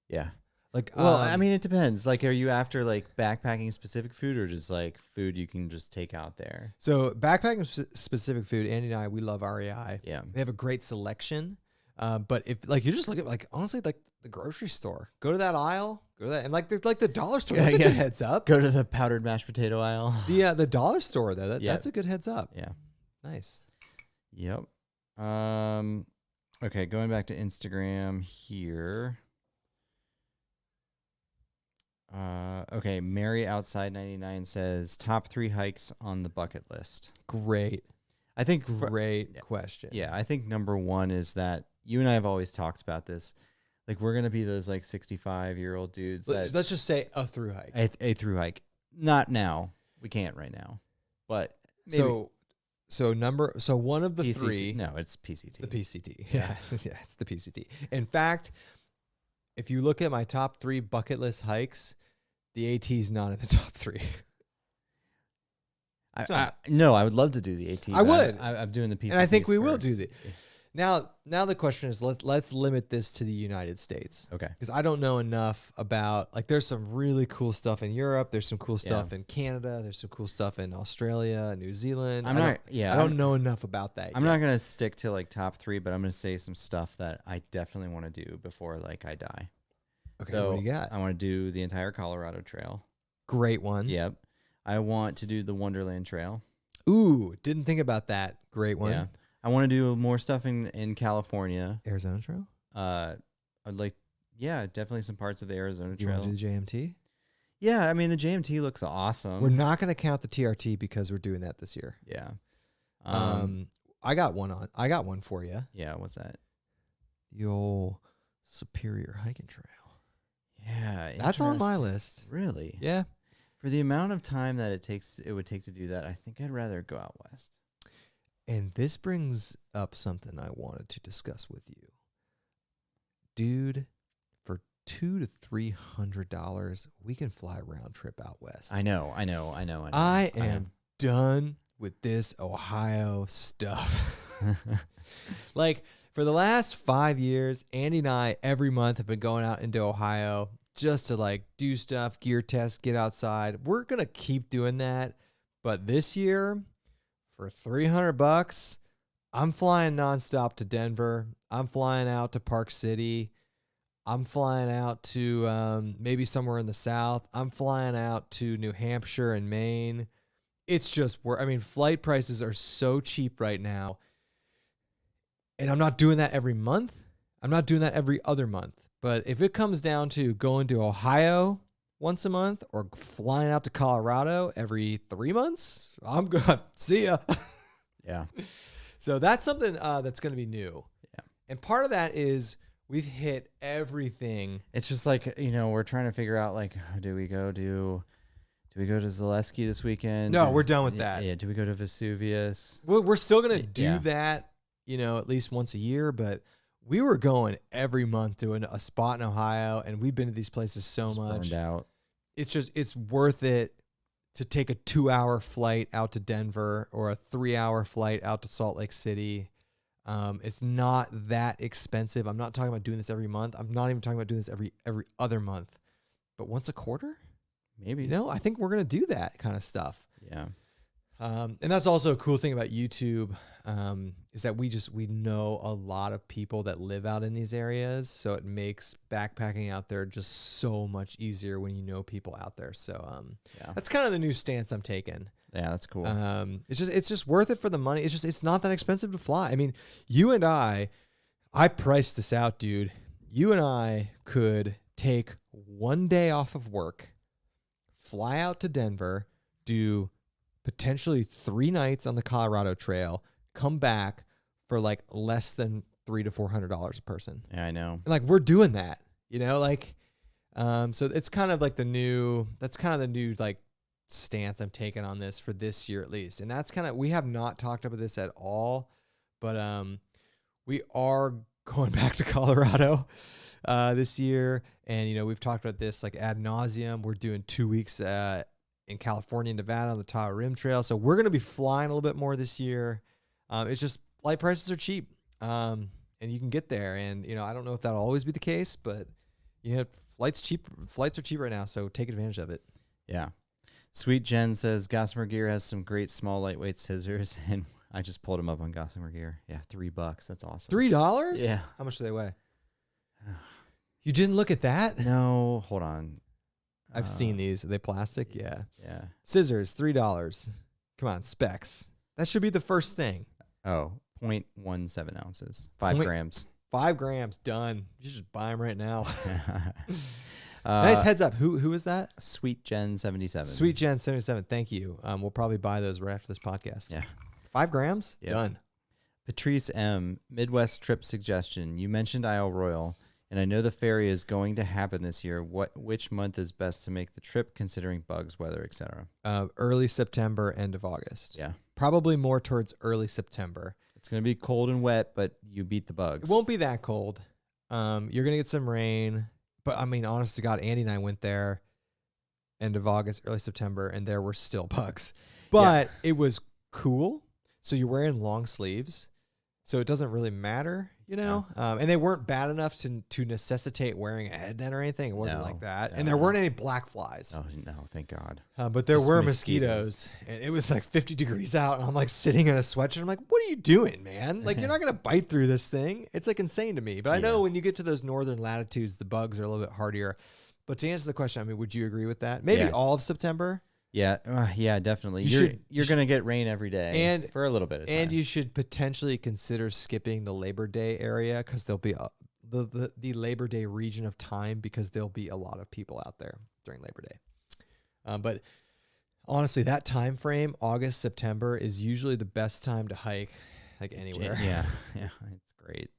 Yeah.
Like,
Well, I mean, it depends. Like, are you after like backpacking specific food or just like food you can just take out there?
so backpacking specific food. Andy and I, we love REI.
Yeah.
They have a great selection. But if like you just look at like honestly like the grocery store, go to that aisle, go to that, and like the dollar store. That's a good heads up.
Go to the powdered mashed potato aisle.
The dollar store though. That's a good heads up.
Yeah.
Nice.
Yep. Okay, going back to Instagram here. Okay, Mary Outside 99 says top 3 hikes on the bucket list.
Great.
I think
Great question.
Yeah, I think number 1 is that you and I have always talked about this. Like, we're gonna be those like 65-year-old dudes.
Let's just say a through hike.
A through hike. Not now. We can't right now. But maybe.
So one of the
PCT.
3.
No, it's PCT.
The PCT. Yeah. Yeah, it's the PCT. In fact, if you look at my top 3 bucket list hikes, the AT is not in the top 3.
No, I would love to do the AT.
I would.
I'm doing the PCT.
And I think we will
first.
do the. Now the question is, let's limit this to the United States.
Okay.
Because I don't know enough about, like, there's some really cool stuff in Europe. There's some cool stuff in Canada. There's some cool stuff in Australia, New Zealand. I don't know enough about that.
I'm not gonna stick to like top 3, but I'm gonna say some stuff that I definitely want to do before like I die.
Okay,
So
what do you got?
I want to do the entire Colorado Trail.
Great one.
Yep. I want to do the Wonderland Trail.
Ooh, didn't think about that. Great one.
Yeah. I want to do more stuff in California.
Arizona Trail?
I'd like, yeah, definitely some parts of the Arizona
You
Trail.
want to do the JMT?
Yeah, I mean, the JMT looks awesome.
We're not going to count the TRT because we're doing that this year.
Yeah.
I got one for you.
Yeah, what's that?
The old Superior Hiking Trail.
Yeah.
That's on my list.
Really?
Yeah.
For the amount of time that it would take to do that, I think I'd rather go out west.
And this brings up something I wanted to discuss with you. Dude, for $200 to $300, we can fly a round trip out west.
I know.
I am done with this Ohio stuff. Like, for the last 5 years, Andy and I every month have been going out into Ohio just to like do stuff, gear test, get outside. We're going to keep doing that. But this year, for $300, I'm flying nonstop to Denver. I'm flying out to Park City. I'm flying out to maybe somewhere in the South. I'm flying out to New Hampshire and Maine. It's just flight prices are so cheap right now. And I'm not doing that every month. I'm not doing that every other month. But if it comes down to going to Ohio once a month or flying out to Colorado every 3 months, I'm going to see ya.
Yeah.
So that's something that's going to be new.
Yeah.
And part of that is we've hit everything.
It's just like, we're trying to figure out like, do we go to Zaleski this weekend?
No, we're done with that.
Yeah. Do we go to Vesuvius?
We're still going to do that, at least once a year, but we were going every month to a spot in Ohio, and we've been to these places so
Just
much.
burned out.
It's worth it to take a 2-hour flight out to Denver or a 3-hour flight out to Salt Lake City. It's not that expensive. I'm not talking about doing this every month. I'm not even talking about doing this every other month, but once a quarter,
maybe.
I think we're going to do that kind of stuff.
Yeah.
And that's also a cool thing about YouTube, is that we know a lot of people that live out in these areas. So it makes backpacking out there just so much easier when you know people out there. So, that's kind of the new stance I'm taking.
Yeah, that's cool.
It's just worth it for the money. It's not that expensive to fly. I mean, you and I priced this out, dude. You and I could take 1 day off of work, fly out to Denver, do potentially 3 nights on the Colorado Trail, come back for like less than $300 to $400 a person.
Yeah, I know.
And like we're doing that, you know, like, so it's kind of like the new like stance I'm taking on this for this year at least. And that's kind of, we have not talked about this at all, but we are going back to Colorado this year. And, you know, we've talked about this like ad nauseum. We're doing 2 weeks in California and Nevada on the Tahoe Rim Trail. So we're going to be flying a little bit more this year. It's just flight prices are cheap. And you can get there. And, you know, I don't know if that'll always be the case, but you know, flights are cheap right now. So take advantage of it.
Yeah. Sweet Jen says Gossamer Gear has some great small lightweight scissors, and I just pulled them up on Gossamer Gear. Yeah, $3. That's awesome.
$3?
Yeah.
How much do they weigh? You didn't look at that?
No, hold on.
I've seen these. Are they plastic? Yeah.
Yeah.
Scissors, $3. Come on, specs. That should be the first thing.
Oh, 0.17 ounces, 5 grams.
5 grams, done. You should just buy them right now. Nice heads up. Who is that?
Sweet Jen 77.
Sweet Jen 77. Thank you. We'll probably buy those right after this podcast.
Yeah.
5 grams?
Yep.
Done.
Patrice M. Midwest trip suggestion. You mentioned Isle Royal, and I know the ferry is going to happen this year. Which month is best to make the trip considering bugs, weather, etc.?
Early September, end of August.
Yeah.
Probably more towards early September.
It's going to be cold and wet, but you beat the bugs.
It won't be that cold. You're going to get some rain. But, I mean, honest to God, Andy and I went there end of August, early September, and there were still bugs. But it was cool. So you're wearing long sleeves. So it doesn't really matter, you know? And they weren't bad enough to necessitate wearing a head net or anything. It wasn't like that. And there weren't any black flies.
Oh, no, thank God.
But there were mosquitoes. And it was like 50 degrees out. And I'm like sitting in a sweatshirt. I'm like, what are you doing, man? Like, you're not going to bite through this thing. It's like insane to me. But I know when you get to those northern latitudes, the bugs are a little bit hardier. But to answer the question, I mean, would you agree with that? Maybe all of September?
Yeah, yeah, definitely. You're going to get rain every day
and
for a little bit of time.
And you should potentially consider skipping the Labor Day area because there'll be the Labor Day region of time because there'll be a lot of people out there during Labor Day. But honestly, that time frame, August, September, is usually the best time to hike like anywhere.
Yeah, it's great.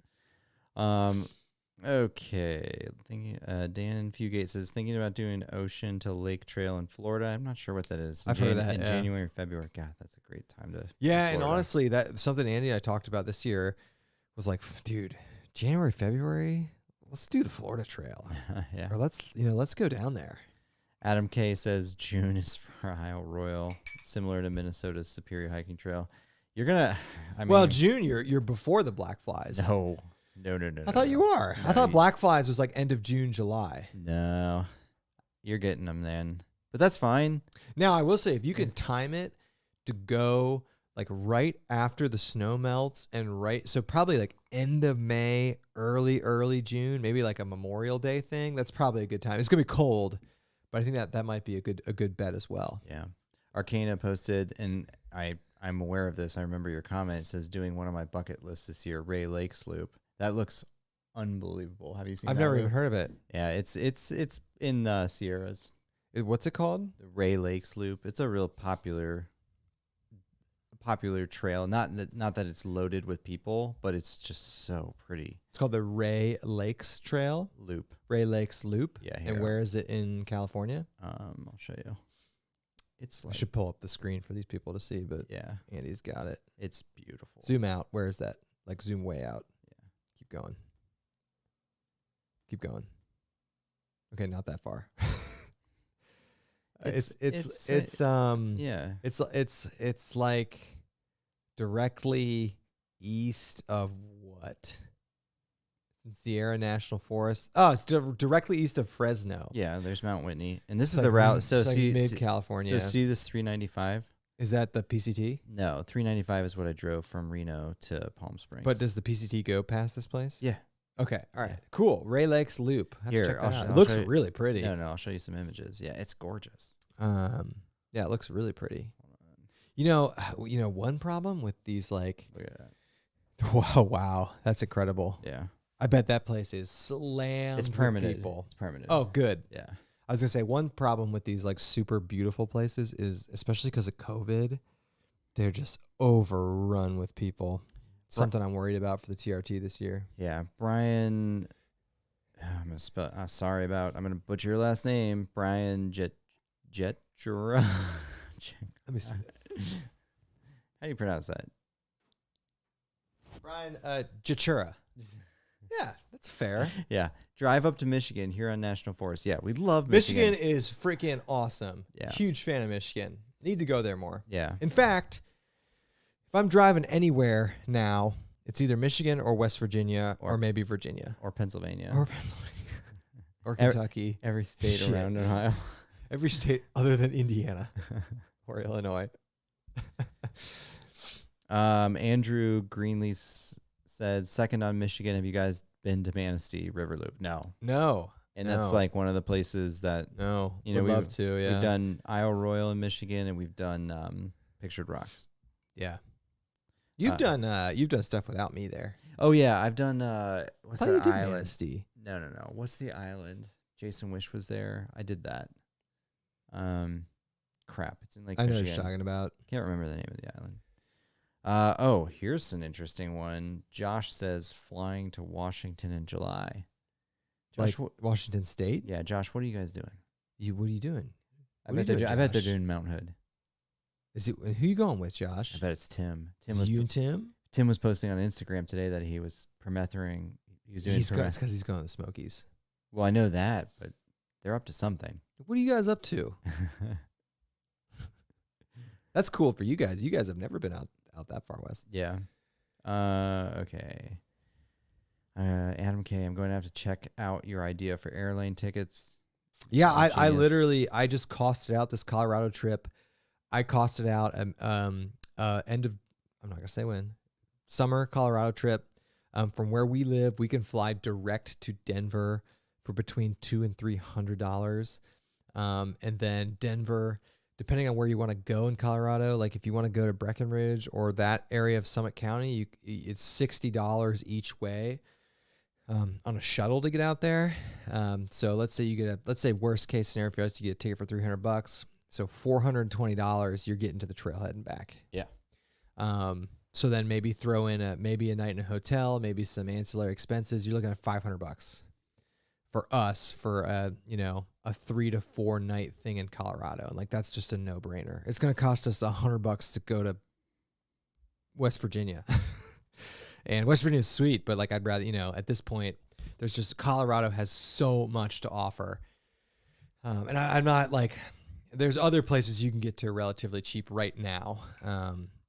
Okay, thinking. Dan in Fugate says thinking about doing ocean to lake trail in Florida. I'm not sure what that is.
I've heard of that
in January or February. God, that's a great time to.
Yeah, and honestly, that something Andy and I talked about this year was like, dude, January, February, let's do the Florida Trail.
Yeah,
or let's go down there.
Adam K says June is for Isle Royal, similar to Minnesota's Superior Hiking Trail. You're gonna. I mean,
well, June, you're before the black flies.
No.
I thought you are.
No,
I thought black flies was like end of June, July.
No, you're getting them then, but that's fine.
Now I will say if you can time it to go like right after the snow melts and so probably like end of May, early June, maybe like a Memorial Day thing. That's probably a good time. It's gonna be cold, but I think that might be a good bet as well.
Yeah, Arcana posted, and I'm aware of this. I remember your comment. It says doing one of my bucket lists this year, Ray Lake Sloop. That looks unbelievable. Have you seen?
I've never even heard of it.
Yeah, it's in the Sierras.
What's it called?
The Ray Lake Sloop. It's a real popular trail. Not that it's loaded with people, but it's just so pretty.
It's called the Ray Lakes Trail.
Loop.
Ray Lakes Loop.
Yeah.
And where is it in California?
I'll show you. It's like,
I should pull up the screen for these people to see, but
yeah,
Andy's got it.
it's beautiful.
Zoom out. Where is that? Like zoom way out. Keep going. Keep going. Okay, not that far. It's like directly east of what? Sierra National Forest. Oh, it's directly east of Fresno.
Yeah, there's Mount Whitney, and this is the route. So see,
mid California.
So see this 395.
Is that the PCT?
No, 395 is what I drove from Reno to Palm Springs.
But does the PCT go past this place?
Yeah.
Okay. All right. Cool. Ray Lakes Loop.
Here,
it looks really pretty.
No, I'll show you some images. Yeah, it's gorgeous.
Yeah, it looks really pretty. You know, one problem with these like.
Look at that.
Wow, that's incredible.
Yeah.
I bet that place is slammed.
It's permanent.
With people.
It's permanent.
Oh, good.
Yeah.
I was gonna say one problem with these like super beautiful places is, especially because of COVID, they're just overrun with people. Something I'm worried about for the TRT this year.
Yeah, Brian. I'm gonna butcher your last name. Brian Jetura.
Let me see.
How do you pronounce that?
Brian Jetura. Yeah, that's fair.
Yeah, drive up to Michigan here on National Forest. Yeah, we love
Michigan
Michigan.
is freaking awesome.
Yeah.
Huge fan of Michigan. Need to go there more.
Yeah,
In fact, if I'm driving anywhere now, it's either Michigan or West Virginia or maybe Virginia.
or Pennsylvania,
Or Pennsylvania. Or Kentucky.
every state
Shit.
around Ohio.
Every state other than Indiana or Illinois.
Andrew Greenlee said, second on Michigan. Have you guys been to Manistee River Loop? No.
No.
And that's like one of the places that,
No.
you know,
Would love to, yeah.
we've done Isle Royal in Michigan, and we've done Pictured Rocks.
Yeah. You've done stuff without me there.
Oh yeah, I've done what's
I thought you
that
did
island?
Manistee.
No. What's the island? Jason Wish was there. I did that. Crap. It's in Lake
I know
Michigan.
what you're talking about.
Can't remember the name of the island. Oh, here's an interesting one. Josh says flying to Washington in July. Josh,
Like Washington State?
yeah, Josh, what are you guys doing?
What are you doing?
I
What are
bet
you
they're
doing,
I bet they're
Josh?
doing Mount Hood.
Is it who you going with, Josh?
I bet it's Tim.
Is it you and Tim?
Tim was posting on Instagram today that he was permethrin. He was doing
It's because he's going to the Smokies.
Well, I know that, but they're up to something.
What are you guys up to? That's cool for you guys. You guys have never been out that far west.
Yeah. Okay. Adam K, I'm going to have to check out your idea for airline tickets.
Yeah,
Oh,
I
genius.
literally I just costed out this Colorado trip. I costed out end of I'm not gonna say when, summer Colorado trip. From where we live, we can fly direct to Denver for between $200 and $300. And then Denver, depending on where you want to go in Colorado, like if you want to go to Breckenridge or that area of Summit County, it's $60 each way. On a shuttle to get out there. So let's say worst case scenario for us, you get a ticket for $300. So $420, you're getting to the trailhead and back.
Yeah.
So then maybe throw in maybe a night in a hotel, maybe some ancillary expenses. You're looking at $500 for us for a 3 to 4 night thing in Colorado. And like, that's just a no brainer. It's going to cost us $100 to go to West Virginia. And West Virginia is sweet, but like I'd rather, at this point, there's just Colorado has so much to offer. And I'm not like, there's other places you can get to relatively cheap right now.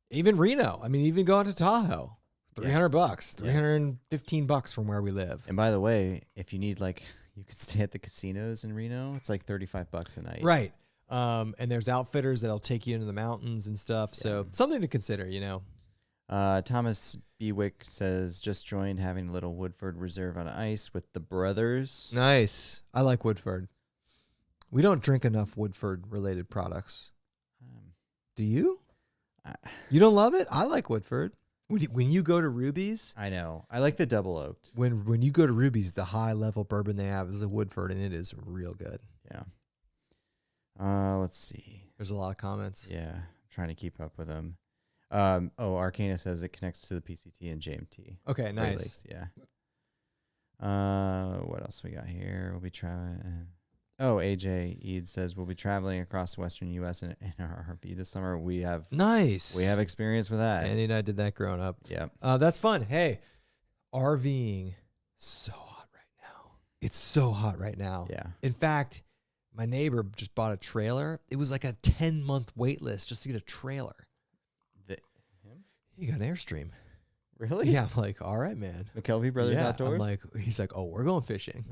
Even Reno. I mean, even going to Tahoe, $300, $315 from where we live.
And by the way, if you need you could stay at the casinos in Reno. It's like $35 a night.
Right. And there's outfitters that'll take you into the mountains and stuff. Yeah. So something to consider,
Thomas Bewick says, just joined having a little Woodford Reserve on ice with the brothers.
Nice. I like Woodford. We don't drink enough Woodford-related products. Do you? You don't love it? I like Woodford. When you go to Ruby's,
I know. I like the double oaked.
When you go to Ruby's, the high-level bourbon they have is a Woodford, and it is real good.
Yeah. Let's see.
There's a lot of comments.
Yeah. I'm trying to keep up with them. Arcana says it connects to the PCT and JMT.
Okay, nice.
Yeah. What else we got here? We'll be traveling. AJ Eid says we'll be traveling across the western U.S. in our RV this summer. We have experience with that.
Andy and I did that growing up.
Yeah.
That's fun. Hey, RVing, so hot right now. It's so hot right now.
Yeah.
In fact, my neighbor just bought a trailer. It was like a 10-month wait list just to get a trailer.
Him?
He got an Airstream.
Really?
Yeah, I'm like, all right, man.
McKelvey Brothers Outdoors?
He's like, oh, we're going fishing.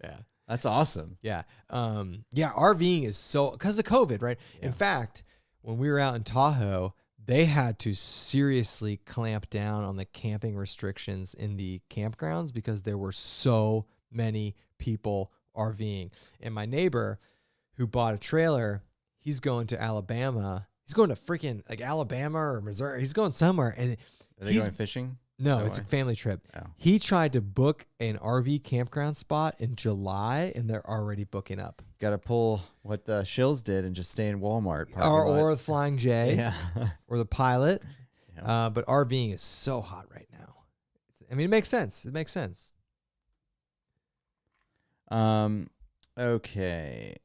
Yeah.
That's awesome.
Yeah. RVing is so, because of COVID, right? Yeah. In fact, when we were out in Tahoe, they had to seriously clamp down on the camping restrictions in the campgrounds because there were so many people RVing. And my neighbor who bought a trailer, he's going to Alabama. He's going to freaking Alabama or Missouri. He's going somewhere. And
are they going fishing?
No, it's a family trip.
Oh.
He tried to book an RV campground spot in July, and they're already booking up.
Got to pull what the Schills did and just stay in Walmart.
Or the Flying J.
Yeah.
Or the Pilot.
Yeah.
But RVing is so hot right now. I mean, it makes sense. It makes sense.
Okay.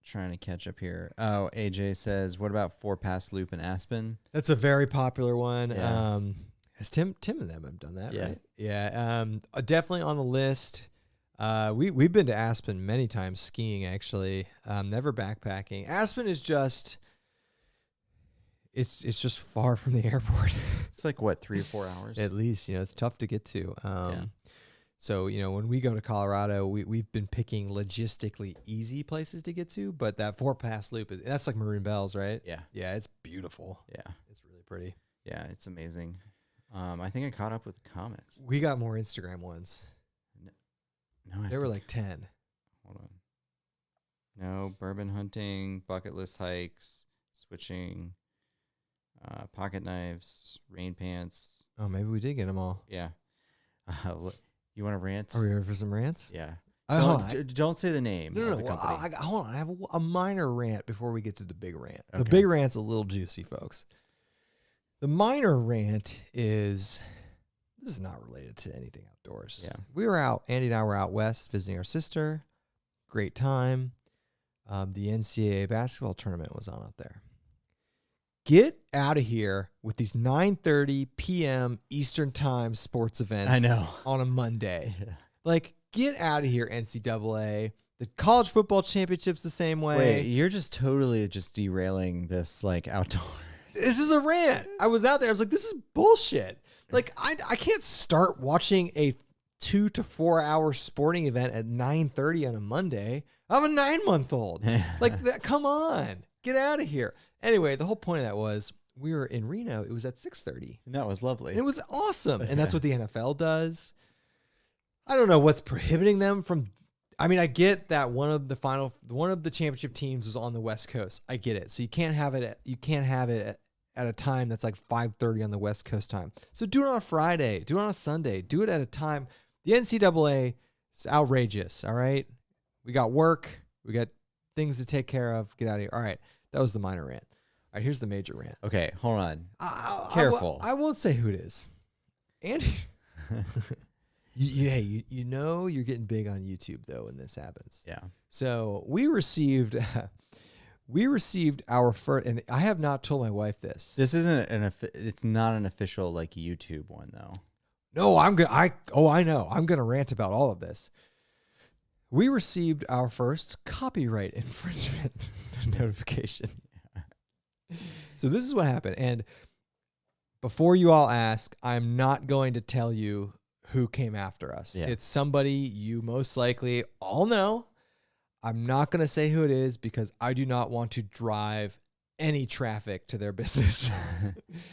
Trying to catch up here. Oh, AJ says, what about 4-pass loop in Aspen?
That's a very popular one.
Yeah.
Has Tim and them have done that,
Yeah.
right? Yeah. Definitely on the list. We've been to Aspen many times skiing, actually. Never backpacking. Aspen is just, it's just far from the airport.
It's like what, 3 or 4 hours?
At least, it's tough to get to. So, when we go to Colorado, we've been picking logistically easy places to get to, but that 4-pass loop that's like Maroon Bells, right?
Yeah.
Yeah, it's beautiful.
Yeah.
It's really pretty.
Yeah, it's amazing. I think I caught up with the comments.
We got more Instagram ones.
No,
There were like 10.
Hold on. No, bourbon hunting, bucket list hikes, switching, pocket knives, rain pants.
Oh, maybe we did get them all.
Yeah. You want to rant?
Are we ready for some rants?
Yeah.
Don't,
Don't say the name.
no.
Of the company.
Hold on. I have a minor rant before we get to the big rant. The
Okay.
big rant's a little juicy, folks. The minor rant is, this is not related to anything outdoors.
Yeah.
We were out, Andy and I were out west visiting our sister. Great time. The NCAA basketball tournament was on out there. Get out of here with these 9:30 p.m. Eastern time sports events.
I know.
On a Monday.
Yeah.
Like, get out of here, NCAA. The college football championship's the same way.
Wait, you're just totally just derailing this like outdoor.
This is a rant. I was out there. I was like, this is bullshit. Like, I can't start watching a 2 to 4 hour sporting event at 9:30 on a Monday. I have a 9-month-old. Like, come on. Get out of here. Anyway, the whole point of that was we were in Reno. It was at 6:30.
And that was lovely.
And it was awesome. And that's what the NFL does. I don't know what's prohibiting them from. I mean, I get that one of the championship teams was on the West Coast. I get it. So you can't have it at a time that's like 5:30 on the West Coast time. So do it on a Friday. Do it on a Sunday. Do it at a time. The NCAA is outrageous. All right. We got work. We got things to take care of. Get out of here. All right. That was the minor rant. All right. Here's the major rant.
Okay, hold on. Careful.
I won't say who it is. Andy. You know you're getting big on YouTube though when this happens.
Yeah.
So we received our first, and I have not told my wife this.
This isn't it's not an official like YouTube one though.
No, I know. I'm gonna rant about all of this. We received our first copyright infringement notification. So this is what happened. And before you all ask, I'm not going to tell you who came after us.
Yeah.
It's somebody you most likely all know. I'm not going to say who it is because I do not want to drive any traffic to their business.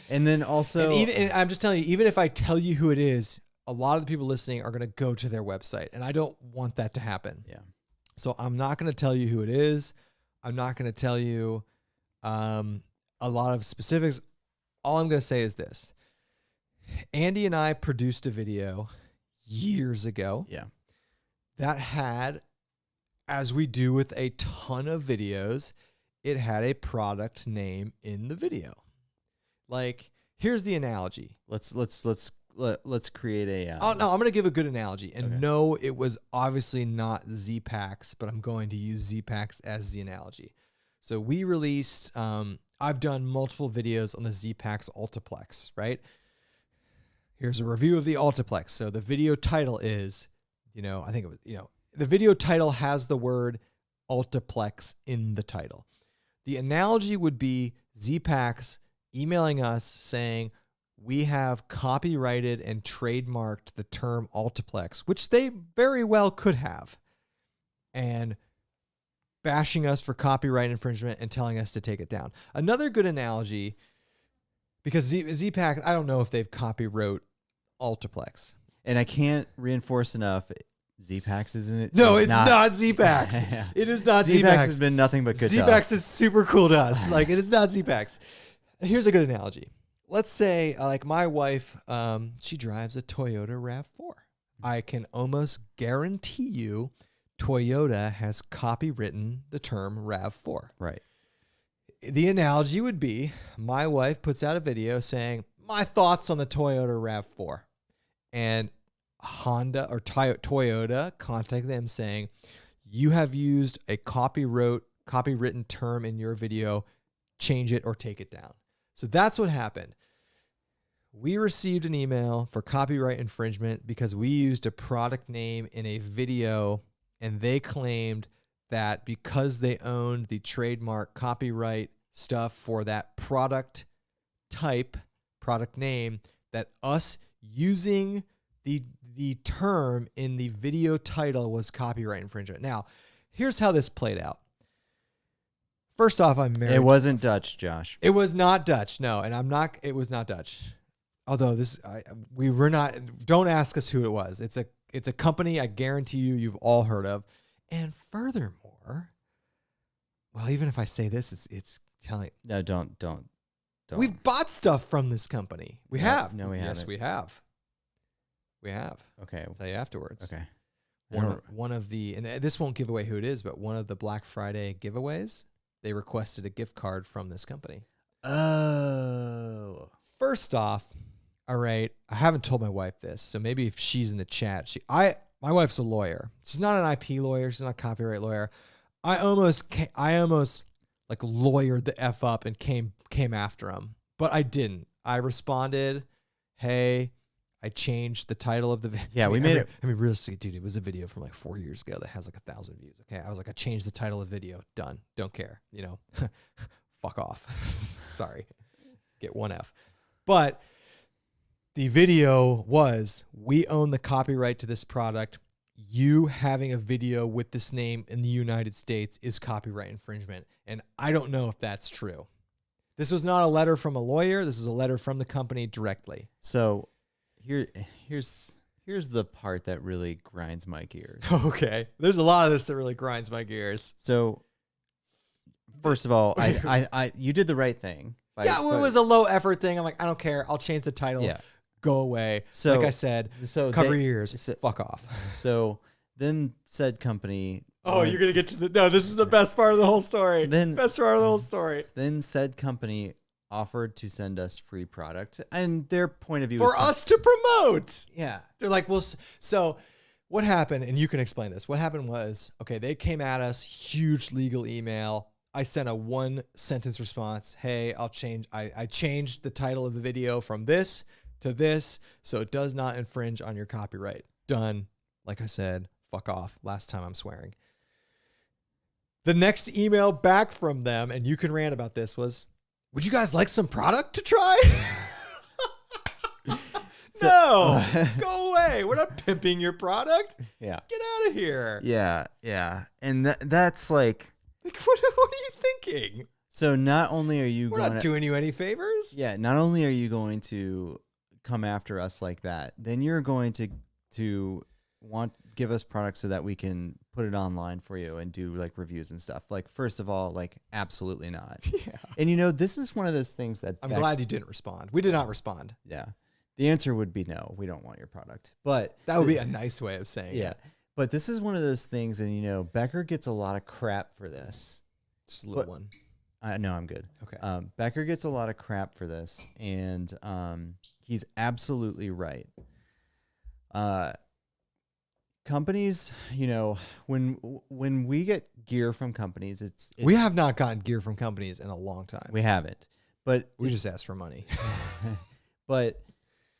And then also,
and I'm just telling you, even if I tell you who it is, a lot of the people listening are going to go to their website, and I don't want that to happen.
yeah.
So I'm not going to tell you who it is. I'm not going to tell you a lot of specifics. All I'm going to say is this. Andy and I produced a video years ago.
Yeah.
That had, as we do with a ton of videos, it had a product name in the video. Like, here's the analogy.
Let's create a.
Oh no, I'm going to give a good analogy. And
Okay.
no, it was obviously not Z-Packs, but I'm going to use Z-Packs as the analogy. So we released, I've done multiple videos on the Z-Packs Ultiplex, right? Here's a review of the Ultiplex. So the video title is, I think it was, the video title has the word Ultiplex in the title. The analogy would be Z-Packs emailing us saying, we have copyrighted and trademarked the term Ultiplex, which they very well could have, and bashing us for copyright infringement and telling us to take it down. Another good analogy, because Z-Packs, I don't know if they've copywrote Ultiplex.
And I can't reinforce enough. Z-Packs isn't it?
No, it's not Z-Packs.
Yeah.
It is not
Z-Packs
Z-Packs.
has been nothing but good to
Z-Packs
us.
is super cool to us. Like, it is not Z-Packs. Here's a good analogy. Let's say, like, my wife, she drives a Toyota RAV4. I can almost guarantee you Toyota has copywritten the term RAV4.
Right.
The analogy would be my wife puts out a video saying, my thoughts on the Toyota RAV4. And Honda or Toyota contact them saying, you have used a copywritten term in your video, change it or take it down. So that's what happened. We received an email for copyright infringement because we used a product name in a video, and they claimed that because they owned the trademark copyright stuff for that product type, product name, that us using the term in the video title was copyright infringement. Now, here's how this played out. First off, I'm married.
It wasn't Dutch, Josh.
It was not Dutch. No, and it was not Dutch. Although we were not, don't ask us who it was. It's a company I guarantee you've all heard of. And furthermore, well, even if I say this, it's telling.
No, don't.
We've bought stuff from this company. We have.
No, we haven't.
Yes, we have. We have.
Okay.
I'll tell you afterwards.
Okay.
One of the, and this won't give away who it is, but one of the Black Friday giveaways, they requested a gift card from this company.
Oh.
First off, all right, I haven't told my wife this, so maybe if she's in the chat, my wife's a lawyer. She's not an IP lawyer. She's not a copyright lawyer. I almost like lawyered the F up and came after him, but I didn't. I responded, hey, I changed the title of the video.
Yeah, we made it.
I mean, realistically, dude, it was a video from like 4 years ago that has like 1,000 views. Okay. I was like, I changed the title of the video. Done. Don't care. Fuck off. Sorry. Get one F. But the video was, we own the copyright to this product. You having a video with this name in the United States is copyright infringement. And I don't know if that's true. This was not a letter from a lawyer. This is a letter from the company directly.
So here's the part that really grinds my gears.
Okay. There's a lot of this that really grinds my gears.
So first of all, you did the right thing.
It was a low effort thing. I'm like, I don't care. I'll change the title.
Yeah.
Go away. So, like I said, cover your ears. Fuck off.
So then said company.
Oh, you're going to get to no, this is the best part of the whole story. Best part of the whole story.
Then said company offered to send us free product, and their point of view
for us to promote.
Yeah.
They're like, well, so what happened, and you can explain this. What happened was, okay, they came at us, huge legal email. I sent a 1-sentence response. Hey, I changed the title of the video from this to this, so it does not infringe on your copyright. Done. Like I said, fuck off. Last time I'm swearing. The next email back from them, and you can rant about this, was, would you guys like some product to try? No, go away. We're not pimping your product.
Yeah.
Get out of here.
Yeah. Yeah. And that's like
what are you thinking?
So not only are you
We're not doing you any favors.
Yeah. Not only are you going to come after us like that, then you're going to give us products so that we can put it online for you and do like reviews and stuff. Like, first of all, like, absolutely not.
Yeah.
And this is one of those things that
I'm glad you didn't respond. We did not respond.
Yeah. The answer would be no, we don't want your product. But
that would be a nice way of saying it.
But this is one of those things, and Becker gets a lot of crap for this.
Just a little one.
No, I'm good.
Okay.
Becker gets a lot of crap for this, and he's absolutely right. Companies, when we get gear from companies, it's
we have not gotten gear from companies in a long time.
We haven't, but
we just ask for money.
But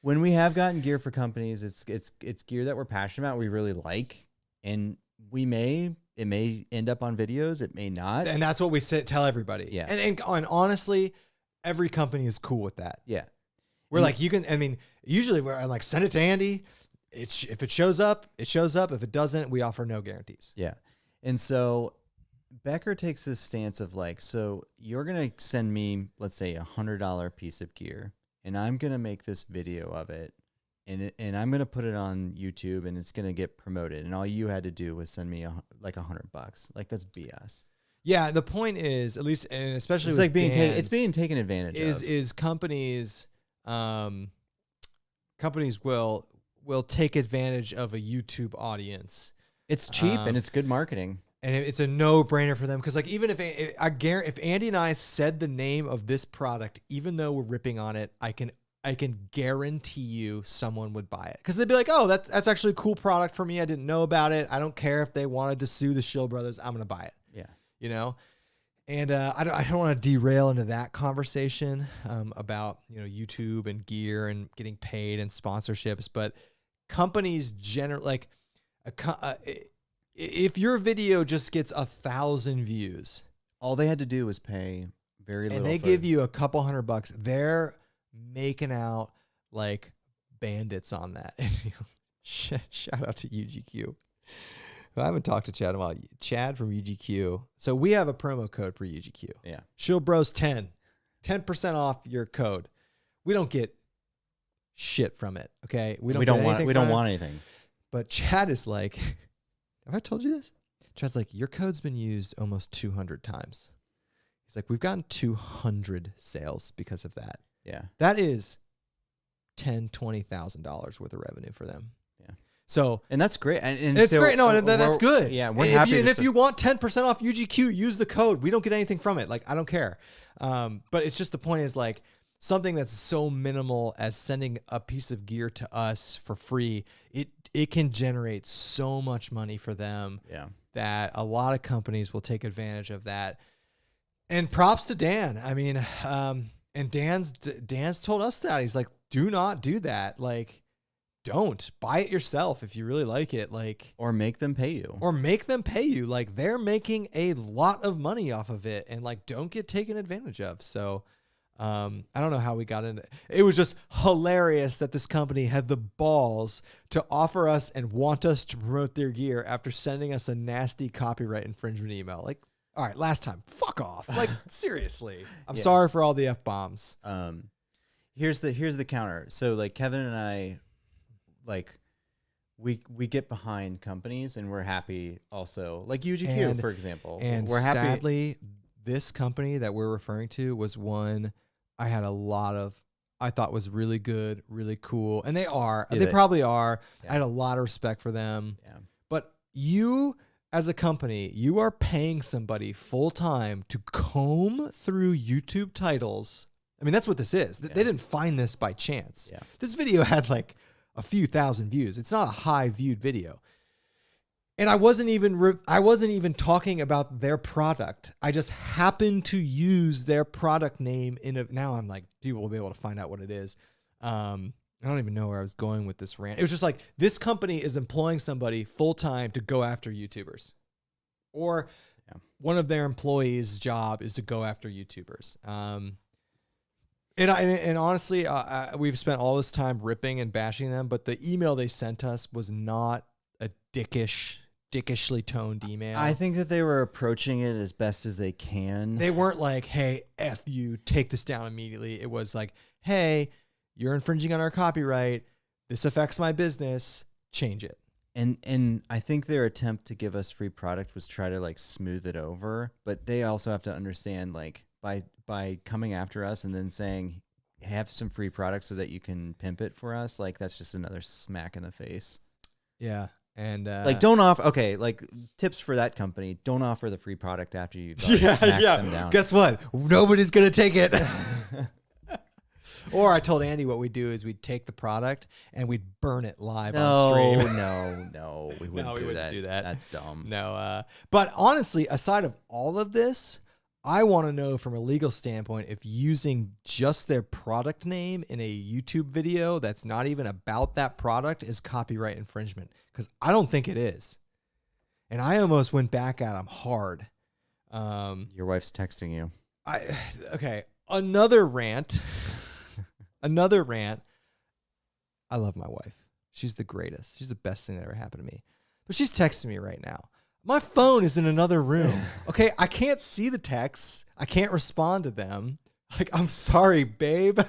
when we have gotten gear for companies, it's gear that we're passionate about, we really like, and it may end up on videos, it may not,
and that's what we tell everybody.
Yeah,
and honestly, every company is cool with that.
Yeah,
we're like, you can. I mean, usually we're like, send it to Andy. If it shows up, it shows up. If it doesn't, we offer no guarantees.
Yeah. And so Becker takes this stance of like, so you're going to send me, let's say, $100 piece of gear, and I'm going to make this video of it, and I'm going to put it on YouTube, and it's going to get promoted. And all you had to do was send me like $100. Like, that's BS.
Yeah. The point is, at least, and especially
it's
with
like it's being taken advantage of.
Is companies will take advantage of a YouTube audience.
It's cheap and it's good marketing.
And it's a no-brainer for them because, like, even if if Andy and I said the name of this product, even though we're ripping on it, I can guarantee you someone would buy it because they'd be like, "Oh, that's actually a cool product for me. I didn't know about it. I don't care if they wanted to sue the Schill brothers. I'm gonna buy it."
Yeah,
you know. And I don't want to derail into that conversation about YouTube and gear and getting paid and sponsorships, but companies generally if your video just gets 1,000 views,
all they had to do was pay very little,
and they give you a couple $100, they're making out like bandits on that. Shout out to UGQ. I haven't talked to Chad in a while. Chad from UGQ. So we have a promo code for UGQ.
Yeah.
Schill Bros 10% off your code. We don't get shit from it. Okay. We don't
want anything.
But Chad is like, have I told you this? Chad's like, your code's been used almost 200 times. He's like, we've gotten 200 sales because of that.
Yeah.
That is $10,000-$20,000 worth of revenue for them.
Yeah.
So,
and that's great. And
it's great. No, that's good.
Yeah. We're
happy.
happy.
And if you want 10% off UGQ, use the code. We don't get anything from it. Like, I don't care. But it's just the point is like something that's so minimal as sending a piece of gear to us for free. It can generate so much money for them.
Yeah.
That a lot of companies will take advantage of that. And props to Dan. I mean, and Dan's told us that. He's like, do not do that. Like, don't buy it yourself if you really like it. Like,
or make them pay you.
Like, they're making a lot of money off of it, and like, don't get taken advantage of. So, I don't know how we got into it. It was just hilarious that this company had the balls to offer us and want us to promote their gear after sending us a nasty copyright infringement email. Like, all right, last time, fuck off. Like, seriously. I'm sorry for all the F-bombs.
Here's the counter. So like Kevin and I, like we get behind companies and we're happy also. Like UGQ, for example.
And
we're happy.
Sadly, this company that we're referring to was one I had a lot of, I thought was really good, really cool. And they are.
Yeah,
they probably are.
Yeah.
I had a lot of respect for them.
Yeah.
But you, as a company, you are paying somebody full time to comb through YouTube titles. I mean, that's what this is. They didn't find this by chance.
Yeah.
This video had like a few thousand views. It's not a high viewed video. And I wasn't even talking about their product. I just happened to use their product name now I'm like, people will be able to find out what it is. I don't even know where I was going with this rant. It was just like, this company is employing somebody full time to go after YouTubers, or one of their employees' job is to go after YouTubers. And honestly, we've spent all this time ripping and bashing them, but the email they sent us was not a dickishly toned email.
I think that they were approaching it as best as they can.
They weren't like, hey, F you, take this down immediately. It was like, hey, you're infringing on our copyright. This affects my business. Change it.
And I think their attempt to give us free product was try to like smooth it over, but they also have to understand, like, by coming after us and then saying, have some free product so that you can pimp it for us, like, that's just another smack in the face.
Yeah. And
like, don't offer, okay, like, tips for that company, don't offer the free product after you've smacked them down.
Guess what? Nobody's going to take it. Or I told Andy what we'd do is we'd take the product and we'd burn it live on stream.
No, we wouldn't do that. That's dumb.
No, but honestly, aside of all of this, I want to know from a legal standpoint if using just their product name in a YouTube video that's not even about that product is copyright infringement, because I don't think it is. And I almost went back at them hard.
Your wife's texting you.
Okay, another rant. Another rant. I love my wife. She's the greatest. She's the best thing that ever happened to me. But she's texting me right now. My phone is in another room. Okay, I can't see the texts. I can't respond to them. Like, I'm sorry, babe.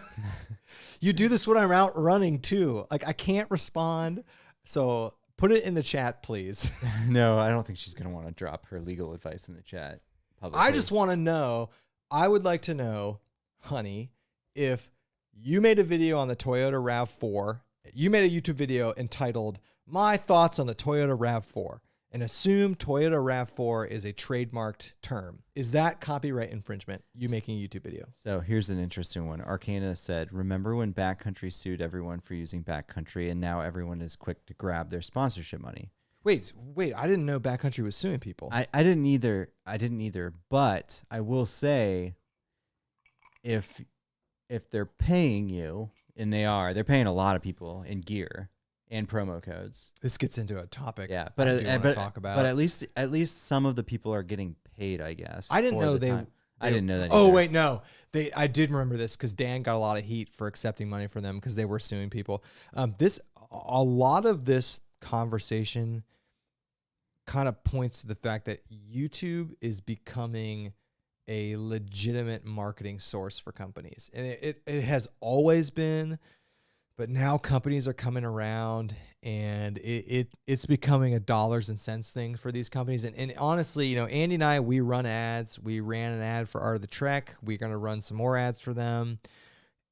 You do this when I'm out running too. Like, I can't respond. So put it in the chat, please.
No, I don't think she's going to want to drop her legal advice in the chat publicly.
I just want to know, I would like to know, honey, if you made a video on the Toyota RAV4, you made a YouTube video entitled My Thoughts on the Toyota RAV4, and assume Toyota RAV4 is a trademarked term. Is that copyright infringement, you making a YouTube video?
So here's an interesting one. Arcana said, remember when Backcountry sued everyone for using Backcountry, and now everyone is quick to grab their sponsorship money?
Wait, I didn't know Backcountry was suing people.
I didn't either. But I will say, if they're paying you, and they're paying a lot of people in gear and promo codes.
This gets into a topic.
Yeah,
but talk about.
But at least some of the people are getting paid, I guess.
I didn't know
I didn't know that.
Oh
either.
wait, no. I did remember this because Dan got a lot of heat for accepting money from them because they were suing people. A lot of this conversation kind of points to the fact that YouTube is becoming a legitimate marketing source for companies. And it has always been, but now companies are coming around and it's becoming a dollars and cents thing for these companies. And honestly, Andy and I, we run ads. We ran an ad for Art of the Trek. We're going to run some more ads for them.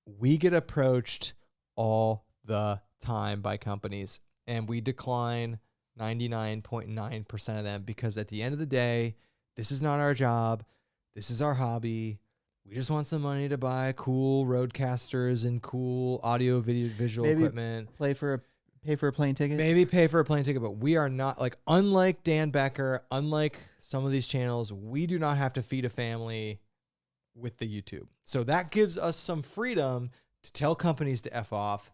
We get approached all the time by companies, and we decline 99.9% of them because at the end of the day, this is not our job. This is our hobby. We just want some money to buy cool roadcasters and cool audio, video, visual equipment.
Pay for a plane ticket.
Maybe pay for a plane ticket, but we are not unlike Dan Becker, unlike some of these channels, we do not have to feed a family with the YouTube. So that gives us some freedom to tell companies to F off,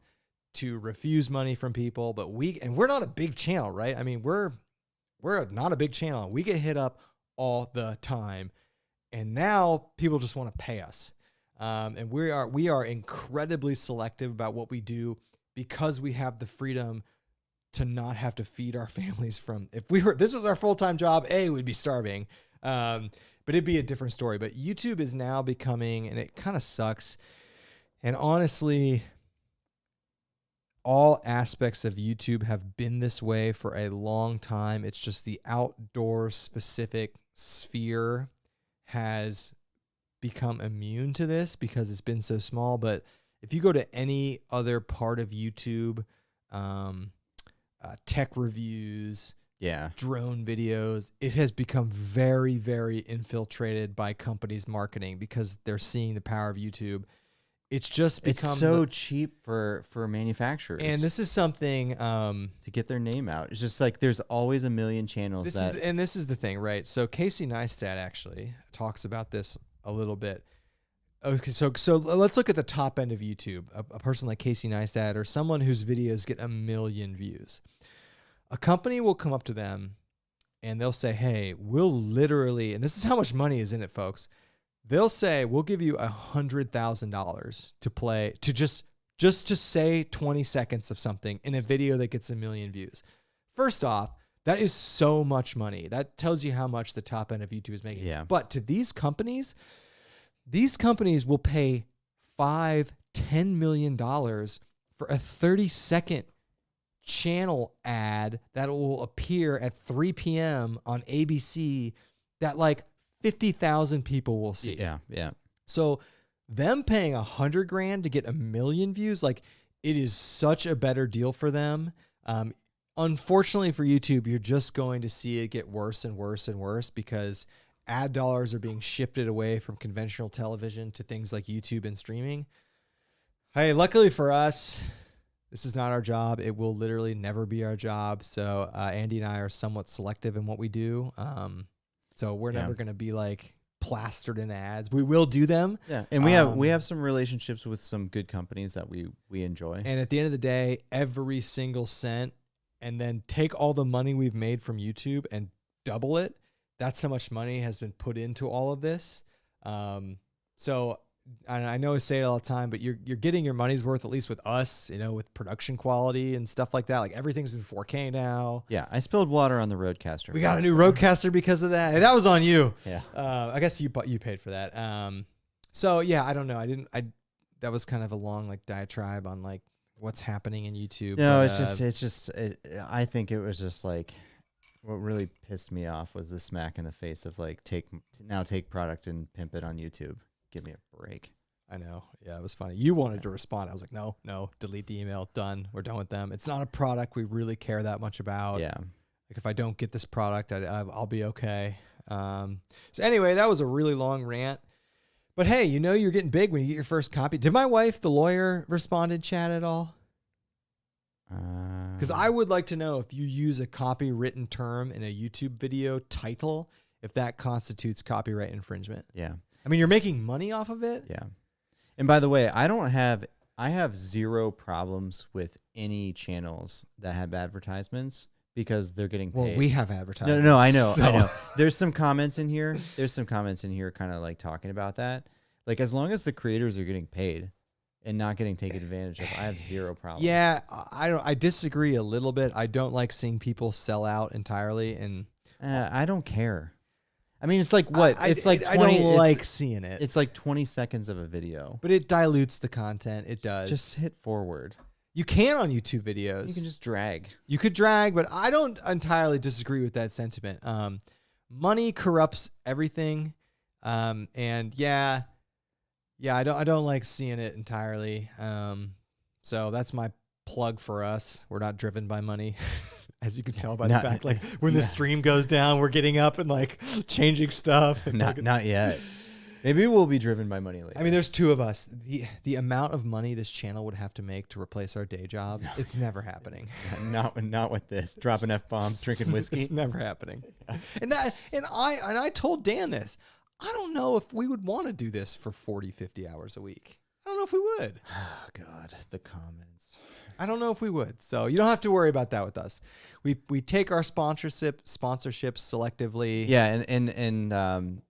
to refuse money from people, but we're not a big channel, right? I mean, we're not a big channel. We get hit up all the time, and now people just want to pay us. And we are incredibly selective about what we do because we have the freedom to not have to feed our families from. If this was our full-time job, we'd be starving. But it'd be a different story. But YouTube is now becoming, and it kind of sucks. And honestly, all aspects of YouTube have been this way for a long time. It's just the outdoor specific sphere has become immune to this because it's been so small. But if you go to any other part of YouTube, tech reviews, drone videos, it has become very, very infiltrated by companies' marketing because they're seeing the power of YouTube. It's just become
so cheap for manufacturers.
And this is something
to get their name out. It's just like there's always a million channels.
This is the thing, right? So Casey Neistat actually talks about this a little bit. Okay, so let's look at the top end of YouTube. A person like Casey Neistat or someone whose videos get 1 million views. A company will come up to them and they'll say, hey, we'll literally, and this is how much money is in it, folks. They'll say, we'll give you $100,000 to play, to just to say 20 seconds of something in a video that gets 1 million views. First off, that is so much money. That tells you how much the top end of YouTube is making.
Yeah.
But to these companies will pay $5-10 million for a 30-second channel ad that will appear at 3 p.m. on ABC that 50,000 people will see.
Yeah.
So them paying $100,000 to get 1 million views, it is such a better deal for them. Unfortunately for YouTube, you're just going to see it get worse and worse and worse because ad dollars are being shifted away from conventional television to things like YouTube and streaming. Hey, luckily for us, this is not our job. It will literally never be our job. So Andy and I are somewhat selective in what we do. So we're never going to be plastered in ads. We will do them.
Yeah. And we have some relationships with some good companies that we enjoy.
And at the end of the day, every single cent, and then take all the money we've made from YouTube and double it. That's how much money has been put into all of this. So I know I say it all the time, but you're getting your money's worth, at least with us, with production quality and stuff like that. Everything's in 4K now.
Yeah, I spilled water on the Roadcaster.
We got a new Roadcaster because of that. Hey, that was on you.
Yeah.
I guess you paid for that. So yeah, I don't know. That was kind of a long diatribe on what's happening in YouTube.
No, I think it was just what really pissed me off was the smack in the face of take product and pimp it on YouTube. Give me a break.
I know. Yeah, it was funny. You wanted to respond. I was like, no, delete the email. Done. We're done with them. It's not a product we really care that much about.
Yeah.
Like if I don't get this product, I'll be okay. So anyway, that was a really long rant. But hey, you're getting big when you get your first copy. Did my wife, the lawyer, respond in chat at all? Because I would like to know if you use a copywritten term in a YouTube video title, if that constitutes copyright infringement.
Yeah.
I mean, you're making money off of it.
Yeah. And by the way, I have zero problems with any channels that have advertisements because they're getting paid.
Well, we have advertisements.
No, I know. There's some comments in here. Kind of like talking about that. Like as long as the creators are getting paid and not getting taken advantage of, I have zero problem.
Yeah, I disagree a little bit. I don't like seeing people sell out entirely, and
I don't care. I mean, it's like what? It's like 20,
I don't like seeing it.
It's like 20 seconds of a video.
But it dilutes the content. It does.
Just hit forward.
You can on YouTube videos.
You can just drag.
You could drag, but I don't entirely disagree with that sentiment. Money corrupts everything. And yeah, I don't like seeing it entirely. So that's my plug for us. We're not driven by money. As you can tell by the fact, like when the stream goes down, we're getting up and like changing stuff.
Not yet. Maybe we'll be driven by money later.
I mean, there's two of us. The amount of money this channel would have to make to replace our day jobs, it's never happening.
Not with this. Dropping F-bombs, drinking whiskey.
It's never happening. And I told Dan this. I don't know if we would want to do this for 40, 50 hours a week. I don't know if we would.
Oh God, the comments.
I don't know if we would. So you don't have to worry about that with us. We take our sponsorships selectively.
Yeah, and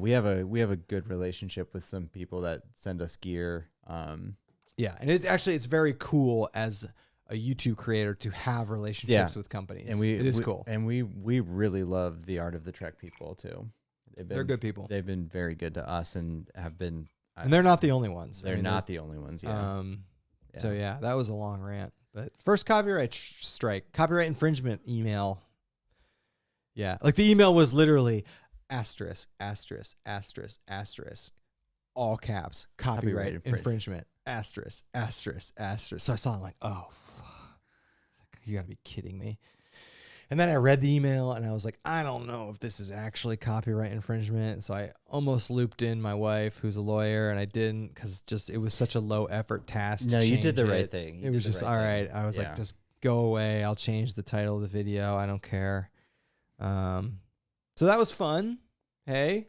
we have a good relationship with some people that send us gear.
Yeah, and it's very cool as a YouTube creator to have relationships with companies. And it is cool.
And we really love the Art of the Trek people too.
They're good people.
They've been very good to us and have been.
And they're not the only ones.
They're not the only ones. Yeah.
So yeah, that was a long rant. But first copyright strike, copyright infringement email. Yeah, like the email was literally asterisk, asterisk, asterisk, asterisk, all caps, copyright infringement, asterisk, asterisk, asterisk. So I saw it like, oh, fuck. You gotta be kidding me. And then I read the email and I was like, I don't know if this is actually copyright infringement. So I almost looped in my wife, who's a lawyer, and I didn't because just it was such a low effort task.
No, you did the right thing.
It was just all right. I was like, just go away. I'll change the title of the video. I don't care. So that was fun. Hey.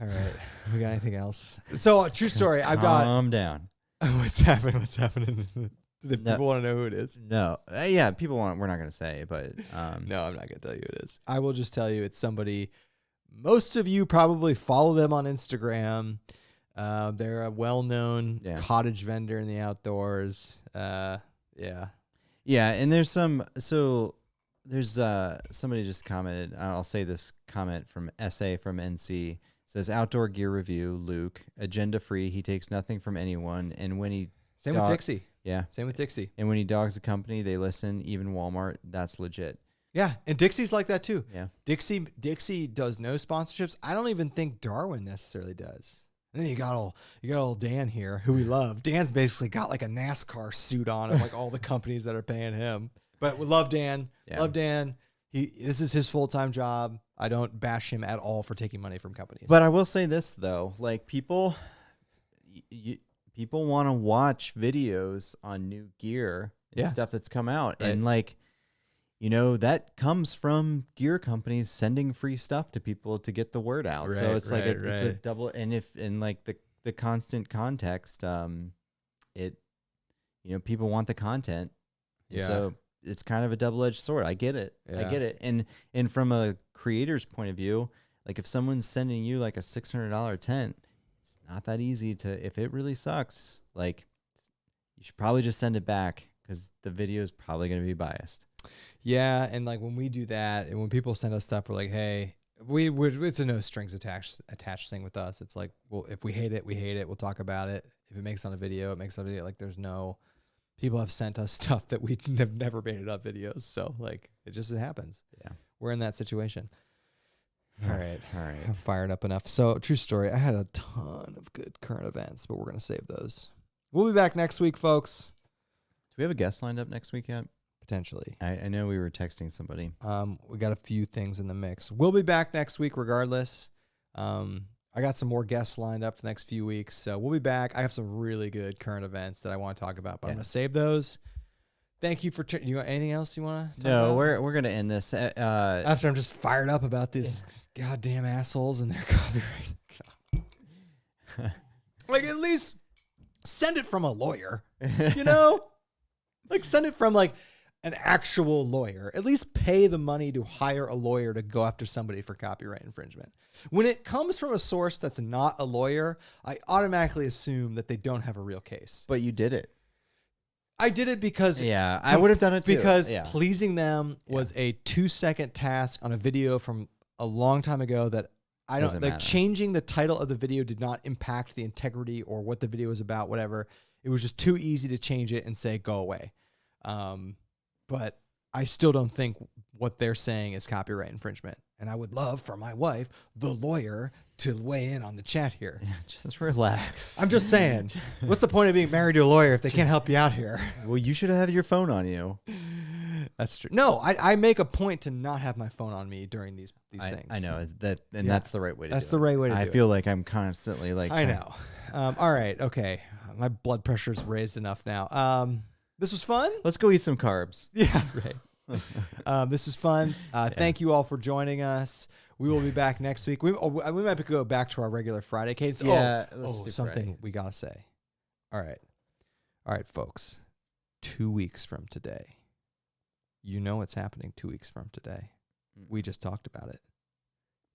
All right. We got anything else? So true story. I've got.
Calm down.
What's happening? What's happening? People want to know who it is.
No. Yeah, people want. We're not going to say, but
no, I'm not going to tell you who it is. I will just tell you it's somebody. Most of you probably follow them on Instagram. They're a well-known cottage vendor in the outdoors. Yeah.
Yeah, and there's some. So there's somebody just commented. I'll say this comment from SA from NC. Says outdoor gear review. Luke, agenda free. He takes nothing from anyone, and when he
same with Dixie.
Yeah.
Same with Dixie.
And when he dogs a company, they listen. Even Walmart, that's legit.
Yeah, and Dixie's like that too.
Yeah.
Dixie does no sponsorships. I don't even think Darwin necessarily does. And then you got old Dan here, who we love. Dan's basically got like a NASCAR suit on of like all the companies that are paying him. But we love Dan. Yeah. Love Dan. This is his full-time job. I don't bash him at all for taking money from companies.
But I will say this though, like people want to watch videos on new gear and stuff that's come out. Right. And like, that comes from gear companies sending free stuff to people to get the word out. Right, so it's it's a double. And if in like the constant context, people want the content. Yeah. So it's kind of a double-edged sword. I get it. Yeah. I get it. And from a creator's point of view, like if someone's sending you like a $600 tent, not that easy to, if it really sucks, like you should probably just send it back because the video is probably going to be biased.
Yeah. And like when we do that and when people send us stuff, we're like, hey, it's a no strings attached thing with us. It's like, well, if we hate it, we hate it. We'll talk about it. If it makes on a video, it makes on a video. Like there's no, people have sent us stuff that we have never made it up videos. So like it happens. Yeah. We're in that situation. All right. I'm fired up enough. So, true story. I had a ton of good current events, but we're going to save those. We'll be back next week, folks.
Do we have a guest lined up next week yet?
potentially.
I know we were texting somebody.
We got a few things in the mix. We'll be back next week regardless. I got some more guests lined up for the next few weeks, so we'll be back. I have some really good current events that I want to talk about, but I'm going to save those. Thank you for... you got anything else you want to talk about?
No, we're going to end this.
After I'm just fired up about these goddamn assholes and their copyright. Like, at least send it from a lawyer, you know? Like, send it from, like, an actual lawyer. At least pay the money to hire a lawyer to go after somebody for copyright infringement. When it comes from a source that's not a lawyer, I automatically assume that they don't have a real case.
But you did it.
I did it because...
Yeah, I would have done it too.
Because pleasing them was a 2-second task on a video from a long time ago that I don't...
Doesn't
like,
matter.
changing the title of the video did not impact the integrity or what the video was about, whatever. It was just too easy to change it and say, go away. But I still don't think what they're saying is copyright infringement. And I would love for my wife, the lawyer, to weigh in on the chat here.
Yeah, just relax.
I'm just saying, what's the point of being married to a lawyer if they can't help you out here?
Well, you should have your phone on you.
That's true. No, I make a point to not have my phone on me during these things.
I know that, and that's the right way to do it.
That's the right way to do it.
I feel like I'm constantly like...
I know. All right. Okay. My blood pressure's raised enough now. This was fun.
Let's go eat some carbs.
Yeah, right. This is fun. Thank you all for joining us. We will be back next week. We might go back to our regular Friday cadence.
Yeah, let's do
something
Friday.
we gotta say. All right, folks. 2 weeks from today, you know what's happening 2 weeks from today. We just talked about it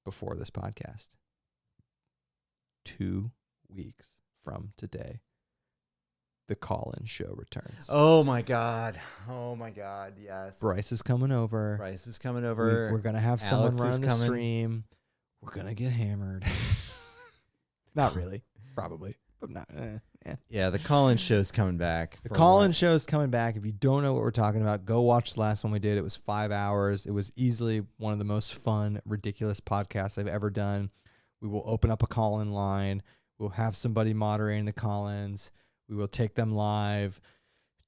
before this podcast. 2 weeks from today, the call-in show returns.
Oh my god, yes.
Bryce is coming over.
Bryce is coming over.
We're going to have someone
Alex is
run the
coming.
stream. We're going to get hammered. Not really. Probably. But not.
Yeah, the call-in show's coming back.
The call-in show is coming back. If you don't know what we're talking about, go watch the last one we did. It was 5 hours. It was easily one of the most fun, ridiculous podcasts I've ever done. We will open up a call-in line. We'll have somebody moderating the call-ins. We will take them live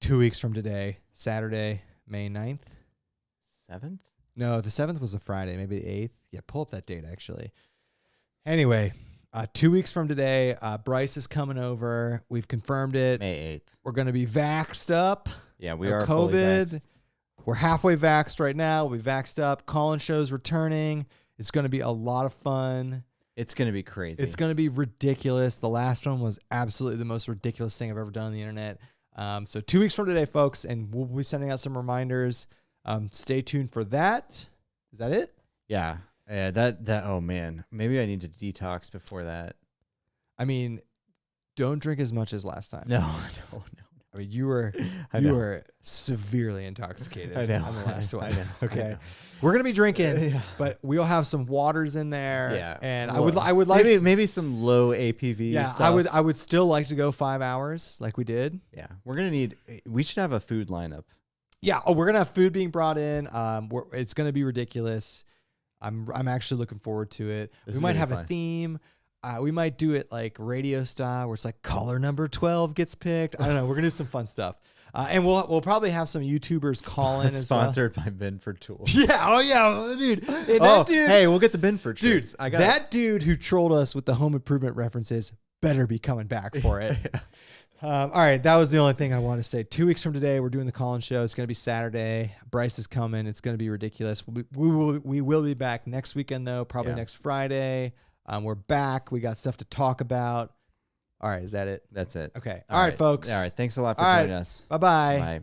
2 weeks from today, Saturday, May 9th.
7th?
No, the 7th was a Friday, maybe the 8th. Yeah, pull up that date, actually. Anyway, 2 weeks from today, Bryce is coming over. We've confirmed it.
May 8th.
We're going to be vaxxed up.
Yeah, we are fully
COVID.
vaxxed.
We're halfway vaxxed right now. We'll be vaxxed up. Call-in show's returning. It's going to be a lot of fun.
It's going to be crazy.
It's going to be ridiculous. The last one was absolutely the most ridiculous thing I've ever done on the internet. So 2 weeks from today, folks, and we'll be sending out some reminders. Stay tuned for that. Is that it?
Yeah. That. Oh man, maybe I need to detox before that.
I mean, don't drink as much as last time.
No.
I mean, you were severely intoxicated.
I know.
On the last one.
I know.
Okay.
I know.
We're gonna be drinking, but we'll have some waters in there.
Yeah.
And
Well,
I would like
maybe some low APV.
Yeah,
stuff.
I would still like to go 5 hours like we did.
Yeah. We should have a food lineup.
Yeah. Oh, we're gonna have food being brought in. It's gonna be ridiculous. I'm actually looking forward to it. We might have a theme. We might do it like radio style, where it's like caller number 12 gets picked. I don't know. We're gonna do some fun stuff, and we'll probably have some YouTubers call in.
Sponsored by Binford Tools.
Yeah. Oh yeah, dude. Hey, dude.
Hey, we'll get the Binford
Dude,
shirts.
that dude who trolled us with the home improvement references better be coming back for it. All right, that was the only thing I want to say. 2 weeks from today, we're doing the call-in show. It's going to be Saturday. Bryce is coming. It's going to be ridiculous. We will be back next weekend, though, probably next Friday. We're back. We got stuff to talk about. All right, is that it?
That's it.
Okay. All right, folks.
All right, thanks a lot for joining us.
Bye-bye.
Bye.